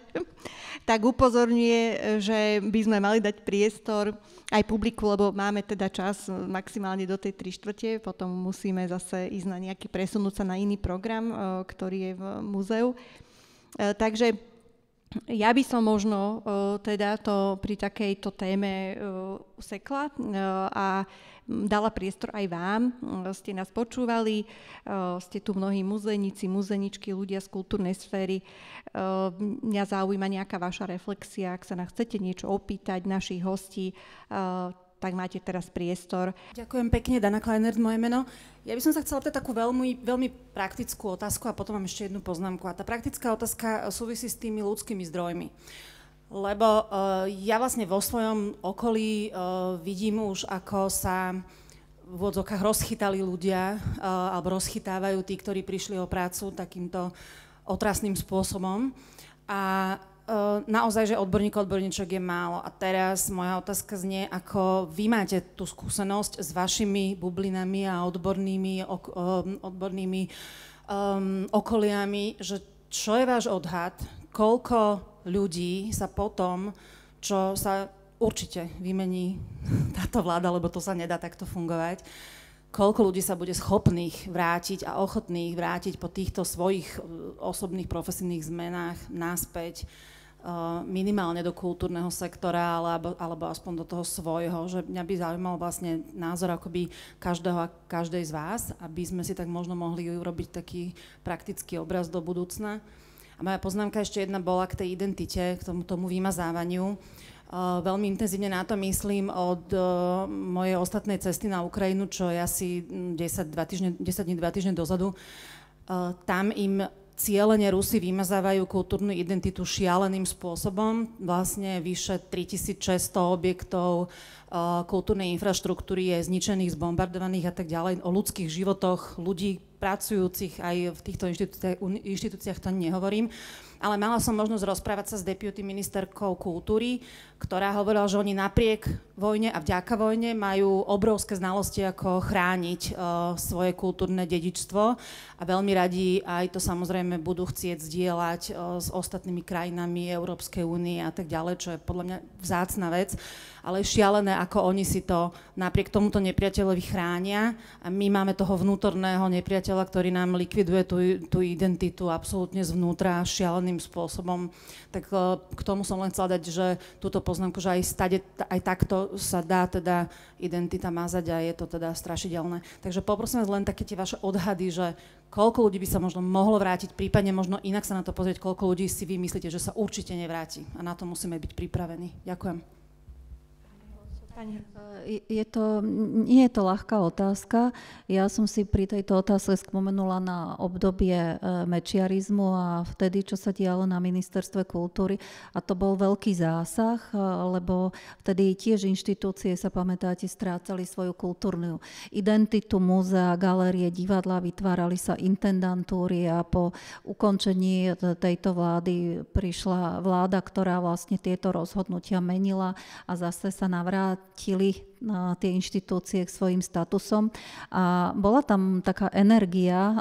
tak upozorňuje, že by sme mali dať priestor aj publiku, lebo máme teda čas maximálne do tej 3/4, potom musíme zase ísť na nejaký, presunúť sa na iný program, ktorý je v múzeu. Takže ja by som možno teda to pri takejto téme usekla a dala priestor aj vám. Ste nás počúvali, ste tu mnohí muzejníci, muzejničky, ľudia z kultúrnej sféry. Mňa zaujíma nejaká vaša reflexia, ak sa nás chcete niečo opýtať našich hostí, tak máte teraz priestor. Ďakujem pekne, Dana Kleiner, moje meno. Ja by som sa chcela opýtať takú veľmi praktickú otázku a potom mám ešte jednu poznámku. A tá praktická otázka súvisí s tými ľudskými zdrojmi. Lebo ja vlastne vo svojom okolí vidím už, ako sa v odzokách rozchytali ľudia alebo rozchytávajú tí, ktorí prišli o prácu takýmto otrasným spôsobom. A naozaj, že odborníčok je málo. A teraz moja otázka znie, ako vy máte tú skúsenosť s vašimi bublinami a odbornými okoliami, že čo je váš odhad, koľko ľudí sa potom, čo sa určite vymení táto vláda, lebo to sa nedá takto fungovať, koľko ľudí sa bude schopných vrátiť a ochotných vrátiť po týchto svojich osobných profesijných zmenách naspäť minimálne do kultúrneho sektora alebo aspoň do toho svojho, že mňa by zaujímal vlastne názor akoby každého a každej z vás, aby sme si tak možno mohli urobiť taký praktický obraz do budúcna. A moja poznámka ešte jedna bola k tej identite, k tomu vymazávaniu. Veľmi intenzívne na to myslím od mojej ostatnej cesty na Ukrajinu, čo je asi 10 dní, 2 týždne dozadu. Tam im cielene Rusi vymazávajú kultúrnu identitu šialeným spôsobom. Vlastne vyše 3600 objektov kultúrnej infraštruktúry je zničených, zbombardovaných a tak ďalej. O ľudských životoch ľudí pracujúcich aj v týchto inštitúciách to nehovorím. Ale mala som možnosť rozprávať sa s deputy ministerkou kultúry, ktorá hovorila, že oni napriek vojne a vďaka vojne majú obrovské znalosti, ako chrániť svoje kultúrne dedičstvo a veľmi radi aj to samozrejme budú chcieť zdieľať s ostatnými krajinami Európskej únie a tak ďalej, čo je podľa mňa vzácna vec, ale je šialené, ako oni si to napriek tomuto nepriateľovi chránia a my máme toho vnútorného nepriateľa, ktorý nám likviduje tú identitu absolútne zvnútra šialeným spôsobom. Tak k tomu som len chcela dať, že túto poznámku, že aj takto sa dá teda identita mazať a je to teda strašidelné. Takže poprosím vás len také tie vaše odhady, že koľko ľudí by sa možno mohlo vrátiť, prípadne možno inak sa na to pozrieť, koľko ľudí si vy myslíte, že sa určite nevráti a na to musíme byť pripravení. Ďakujem. Nie je to ľahká otázka. Ja som si pri tejto otázke spomenula na obdobie mečiarizmu a vtedy, čo sa dialo na Ministerstve kultúry. A to bol veľký zásah, lebo vtedy tiež inštitúcie, sa pamätáte, strácali svoju kultúrnu identitu, múzea, galérie, divadla, vytvárali sa intendantúry a po ukončení tejto vlády prišla vláda, ktorá vlastne tieto rozhodnutia menila a zase sa navrátili tie inštitúcie k svojim statusom a bola tam taká energia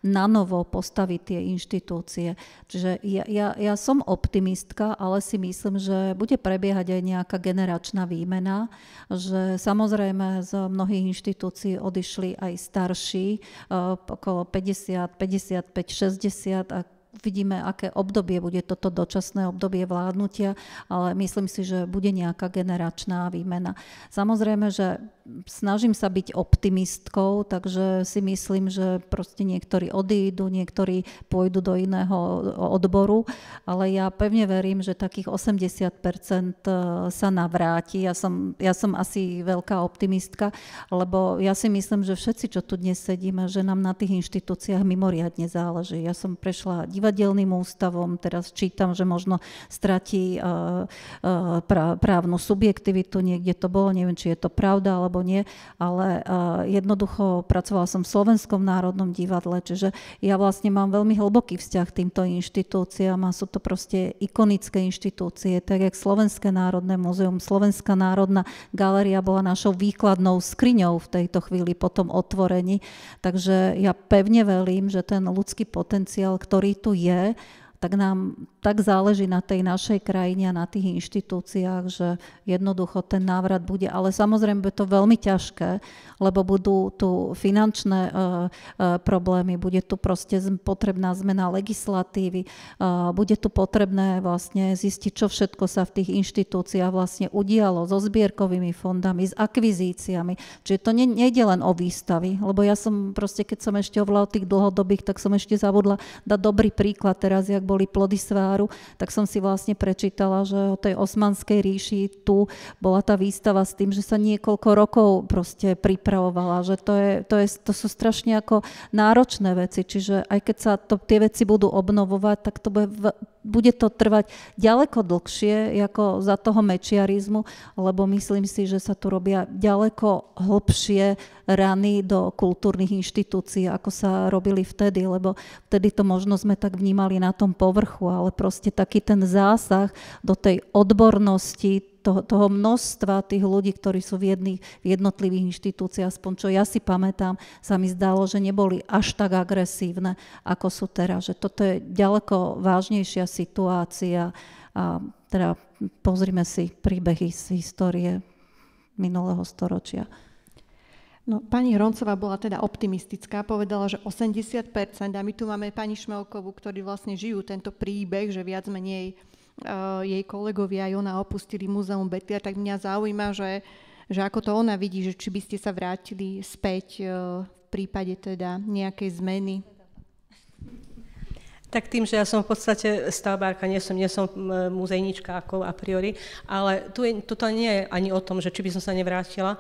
na novo postaviť tie inštitúcie. Čiže ja som optimistka, ale si myslím, že bude prebiehať aj nejaká generačná výmena, že samozrejme z mnohých inštitúcií odišli aj starší, okolo 50, 55, 60 a vidíme, aké obdobie bude toto dočasné obdobie vládnutia, ale myslím si, že bude nejaká generačná výmena. Samozrejme, že snažím sa byť optimistkou, takže si myslím, že proste niektorí odídu, niektorí pôjdu do iného odboru, ale ja pevne verím, že takých 80% sa navráti. Ja som asi veľká optimistka, lebo ja si myslím, že všetci, čo tu dnes sedíme, že nám na tých inštitúciách mimoriadne záleží. Ja som prešla divadelným ústavom, teraz čítam, že možno stratí právnu subjektivitu, niekde to bolo, neviem, či je to pravda, alebo nie, ale jednoducho pracovala som v Slovenskom národnom divadle, čiže ja vlastne mám veľmi hlboký vzťah k týmto inštitúciám a sú to proste ikonické inštitúcie, tak jak Slovenské národné múzeum, Slovenská národná galéria bola našou výkladnou skriňou v tejto chvíli po tom otvorení, takže ja pevne verím, že ten ľudský potenciál, ktorý tu je, tak nám tak záleží na tej našej krajine a na tých inštitúciách, že jednoducho ten návrat bude. Ale samozrejme bude to veľmi ťažké, lebo budú tu finančné problémy, bude tu proste potrebná zmena legislatívy, bude tu potrebné vlastne zistiť, čo všetko sa v tých inštitúciách vlastne udialo so zbierkovými fondami, s akvizíciami. Čiže to nejde len o výstavy, lebo ja som proste, keď som ešte hovorila o tých dlhodobých, tak som ešte zabudla dať dobrý príklad teraz, jak boli plody sváru, tak som si vlastne prečítala, že o tej Osmanskej ríši tu bola tá výstava s tým, že sa niekoľko rokov proste pripravovala, že to sú strašne ako náročné veci, čiže aj keď sa tie veci budú obnovovať, tak to bude to trvať ďaleko dlhšie ako za toho mečiarizmu, lebo myslím si, že sa tu robia ďaleko hlbšie rany do kultúrnych inštitúcií, ako sa robili vtedy, lebo vtedy to možno sme tak vnímali na tom povrchu, ale proste taký ten zásah do tej odbornosti, toho množstva tých ľudí, ktorí sú v jednotlivých inštitúciách, aspoň čo ja si pamätám, sa mi zdalo, že neboli až tak agresívne, ako sú teraz. Že toto je ďaleko vážnejšia situácia a teda pozrime si príbehy z histórie minulého storočia. No, pani Hroncová bola teda optimistická, povedala, že 80%, a my tu máme pani Šmelkovú, ktorí vlastne žijú tento príbeh, že viac menej jej kolegovia aj ona opustili Múzeum Betliar, tak mňa zaujíma, že ako to ona vidí, že či by ste sa vrátili späť v prípade teda nejakej zmeny. Tak tým, že ja som v podstate stavbárka, nie som muzejnička ako a priori, ale toto nie je ani o tom, že či by som sa nevrátila,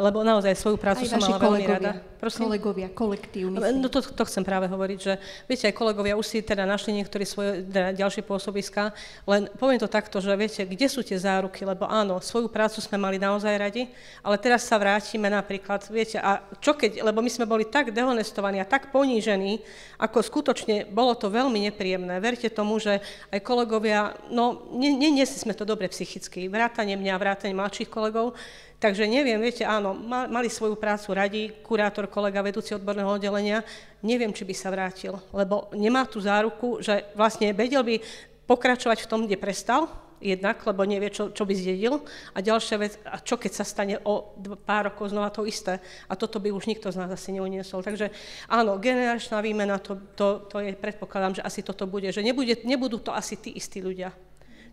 lebo naozaj svoju prácu som mala veľmi rada. Kolegovia, kolektív, myslím. No to chcem práve hovoriť, že viete, aj kolegovia už si teda našli niektorí svoje ďalšie pôsobiská, len poviem to takto, že viete, kde sú tie záruky, lebo áno, svoju prácu sme mali naozaj radi, ale teraz sa vrátime napríklad, viete, a čo keď, lebo my sme boli tak dehonestovaní a tak ponížení, ako skutočne bolo to veľmi nepríjemné. Verte tomu, že aj kolegovia, no neniesli sme to dobre psychicky, vrátane mňa, vrátane mladších kolegov, takže neviem, viete, áno, mali svoju prácu radi, kurátor, kolega, vedúci odborného oddelenia, neviem, či by sa vrátil, lebo nemá tú záruku, že vlastne vedel by pokračovať v tom, kde prestal, jednak, lebo nevie, čo by zdedil. A ďalšia vec, a čo keď sa stane o pár rokov znova to isté. A toto by už nikto z nás asi neuniesol. Takže áno, generačná výmena, to je, predpokladám, že asi toto bude. Že nebudú to asi tí istí ľudia.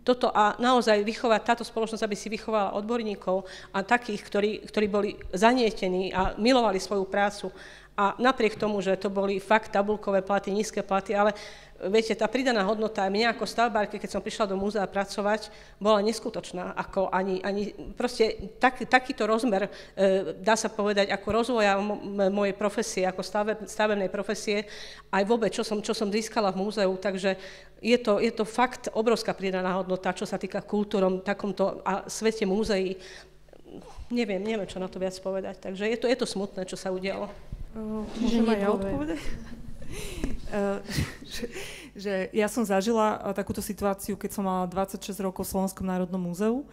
Toto a naozaj táto spoločnosť, aby si vychovala odborníkov a takých, ktorí boli zanietení a milovali svoju prácu A napriek tomu, že to boli fakt tabulkové platy, nízke platy, ale viete, tá pridaná hodnota mňa ako stavbárky, keď som prišla do múzea pracovať, bola neskutočná. Ako ani proste takýto rozmer, dá sa povedať, ako rozvoja mojej profesie, ako stavebnej profesie, aj vôbec, čo som získala v múzeu, takže je to fakt obrovská pridaná hodnota, čo sa týka kultúrom, takomto a svete múzeí. Neviem, čo na to viac povedať, takže je to smutné, čo sa udialo. Môžem aj ja odpovedať? že ja som zažila takúto situáciu, keď som mala 26 rokov v Slovenskom národnom múzeu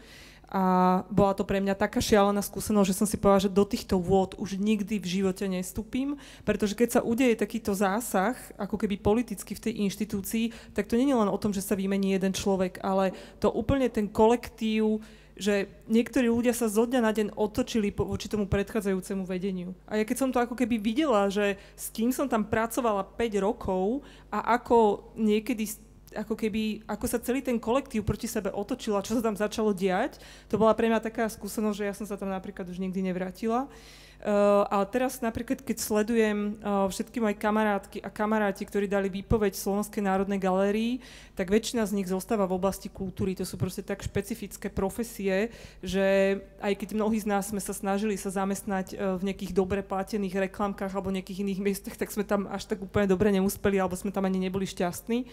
a bola to pre mňa taká šialená skúsenosť, že som si povedala, že do týchto vôd už nikdy v živote nestúpim, pretože keď sa udeje takýto zásah, ako keby politicky v tej inštitúcii, tak to nie je len o tom, že sa vymení jeden človek, ale to úplne ten kolektív, že niektorí ľudia sa zo dňa na deň otočili voči tomu predchádzajúcemu vedeniu. A ja keď som to ako keby videla, že s kým som tam pracovala 5 rokov a ako niekedy, ako sa celý ten kolektív proti sebe otočil a čo sa tam začalo diať, to bola pre mňa taká skúsenosť, že ja som sa tam napríklad už nikdy nevrátila. Ale teraz napríklad, keď sledujem všetky moje kamarátky a kamaráti, ktorí dali výpoveď v Slovenskej národnej galérii, tak väčšina z nich zostáva v oblasti kultúry. To sú proste tak špecifické profesie, že aj keď mnohí z nás sme sa snažili sa zamestnať v nejakých dobre platených reklamkách alebo nejakých iných miestach, tak sme tam až tak úplne dobre neúspeli alebo sme tam ani neboli šťastní.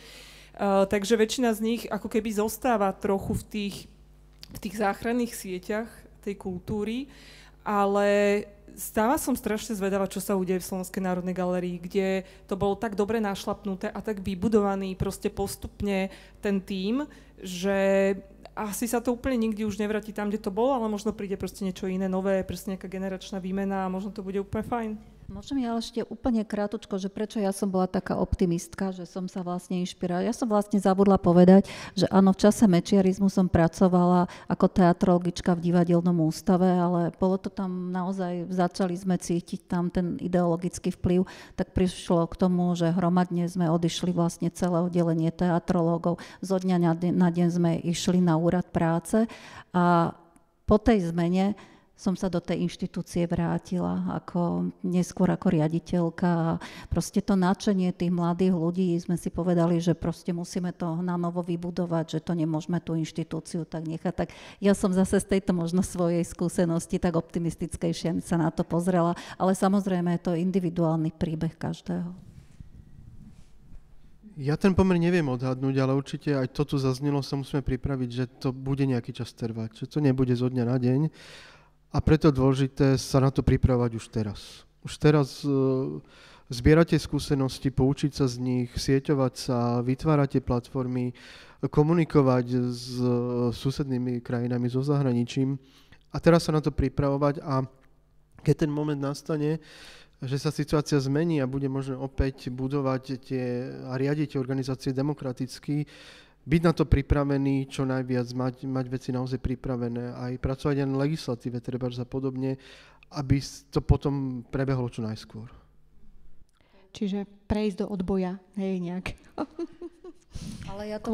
Takže väčšina z nich ako keby zostáva trochu v tých záchranných sieťach tej kultúry, ale stáva som strašne zvedavá, čo sa udeje v Slovenskej národnej galérii, kde to bolo tak dobre našlapnuté a tak vybudovaný proste postupne ten tím, že asi sa to úplne nikdy už nevráti tam, kde to bolo, ale možno príde proste niečo iné, nové, proste nejaká generačná výmena a možno to bude úplne fajn. Môžem ja ešte úplne krátko, že prečo ja som bola taká optimistka, že som sa vlastne inšpirovala. Ja som vlastne zabudla povedať, že áno, v čase mečiarizmu som pracovala ako teatrologička v divadelnom ústave, ale bolo to tam naozaj, začali sme cítiť tam ten ideologický vplyv, tak prišlo k tomu, že hromadne sme odišli vlastne celé oddelenie teatrológov. Zo dňa na deň sme išli na úrad práce a po tej zmene som sa do tej inštitúcie vrátila neskôr ako riaditeľka a proste to nadšenie tých mladých ľudí sme si povedali, že proste musíme to na novo vybudovať, že to nemôžeme tú inštitúciu tak nechať. Tak ja som zase z tejto možno svojej skúsenosti tak optimistickejšie sa na to pozrela, ale samozrejme je to individuálny príbeh každého. Ja ten pomer neviem odhadnúť, ale určite aj to tu zaznelo, sa musíme pripraviť, že to bude nejaký čas trvať, že to nebude zo dňa na deň. A preto je dôležité sa na to pripravovať už teraz. Už teraz zbierate skúsenosti, poučiť sa z nich, sieťovať sa, vytvárate platformy, komunikovať s susednými krajinami, so zahraničím. A teraz sa na to pripravovať a keď ten moment nastane, že sa situácia zmení a bude možné opäť budovať a riadiť organizácie demokraticky, byť na to pripravený, čo najviac, mať veci naozaj pripravené, aj pracovať aj na legislatíve, treba a podobne, aby to potom prebehlo čo najskôr. Čiže prejsť do odboja, hej, nejak. Ale ja to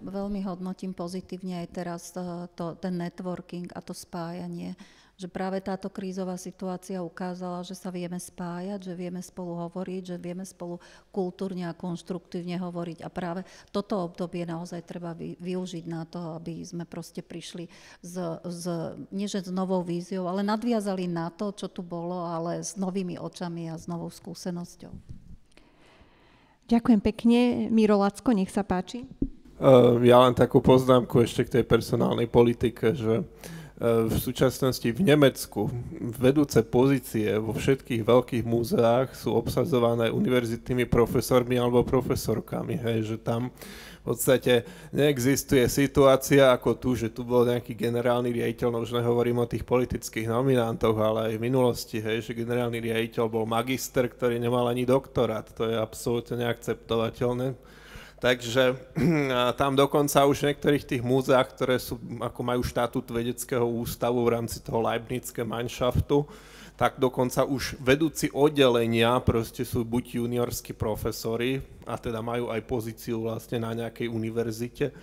veľmi hodnotím pozitívne aj teraz, ten networking a to spájanie, že práve táto krízová situácia ukázala, že sa vieme spájať, že vieme spolu hovoriť, že vieme spolu kultúrne a konštruktívne hovoriť a práve toto obdobie naozaj treba využiť na to, aby sme proste prišli nie že s novou víziou, ale nadviazali na to, čo tu bolo, ale s novými očami a s novou skúsenosťou. Ďakujem pekne. Miro Lacko, nech sa páči. Ja len takú poznámku ešte k tej personálnej politike, že v súčasnosti v Nemecku vedúce pozície vo všetkých veľkých múzeách sú obsadzované univerzitnými profesormi alebo profesorkami, hej, že tam v podstate neexistuje situácia ako tu, že tu bol nejaký generálny riaditeľ, no už nehovorím o tých politických nominantoch, ale aj v minulosti, hej, že generálny riaditeľ bol magister, ktorý nemal ani doktorát, to je absolútne neakceptovateľné. Takže tam dokonca už v niektorých tých múzeách, ktoré sú, ako majú štatút vedeckého ústavu v rámci toho Leibnizského Mannschaftu, tak dokonca už vedúci oddelenia proste sú buď juniorskí profesori, a teda majú aj pozíciu vlastne na nejakej univerzite,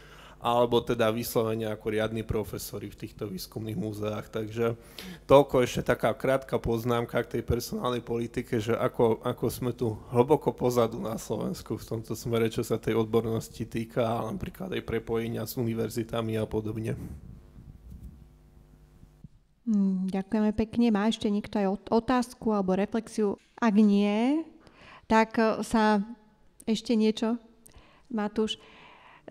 alebo teda vyslovene ako riadni profesori v týchto výskumných múzeách. Takže toľko ešte taká krátka poznámka k tej personálnej politike, že ako sme tu hlboko pozadu na Slovensku v tomto smere, čo sa tej odbornosti týka, a napríklad aj prepojenia s univerzitami a podobne. Ďakujeme pekne. Má ešte niekto aj otázku alebo reflexiu? Ak nie, tak sa ešte niečo, Matúš?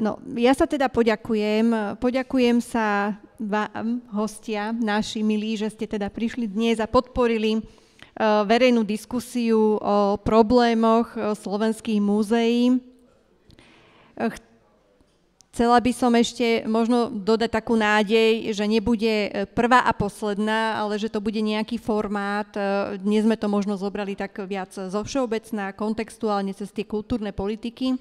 No, ja sa teda poďakujem sa vám, hostia, naši milí, že ste teda prišli dnes a podporili verejnú diskusiu o problémoch slovenských múzeí. Chcela by som ešte možno dodať takú nádej, že nebude prvá a posledná, ale že to bude nejaký formát. Dnes sme to možno zobrali tak viac zo všeobecná, kontextuálne cez tie kultúrne politiky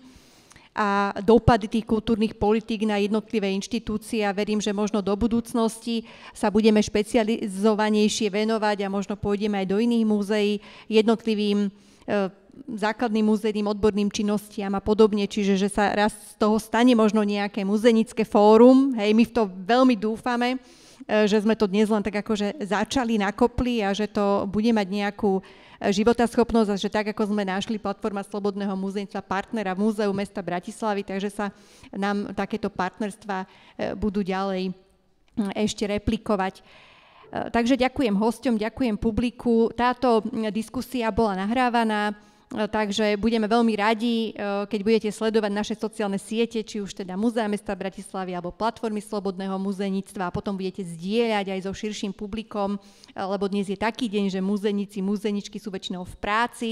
a dopady tých kultúrnych politík na jednotlivé inštitúcie, a verím, že možno do budúcnosti sa budeme špecializovanejšie venovať a možno pôjdeme aj do iných múzeí, jednotlivým základným múzejným odborným činnostiam a podobne, čiže že sa raz z toho stane možno nejaké muzejnické fórum. Hej, my v to veľmi dúfame, že sme to dnes len tak akože začali, nakopli a že to bude mať nejakú životaschopnosť a že tak, ako sme našli platforma Slobodného múzejníctva partnera v Múzeu mesta Bratislavy, takže sa nám takéto partnerstva budú ďalej ešte replikovať. Takže ďakujem hosťom, ďakujem publiku. Táto diskusia bola nahrávaná, takže budeme veľmi radi, keď budete sledovať naše sociálne siete, či už teda Múzea mesta Bratislavy alebo platformy Slobodného múzejníctva, a potom budete zdieľať aj so širším publikom, lebo dnes je taký deň, že múzejníci, múzejničky sú väčšinou v práci,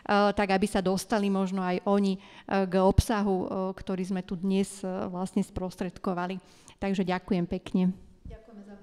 tak aby sa dostali možno aj oni k obsahu, ktorý sme tu dnes vlastne sprostredkovali. Takže ďakujem pekne. Ďakujeme za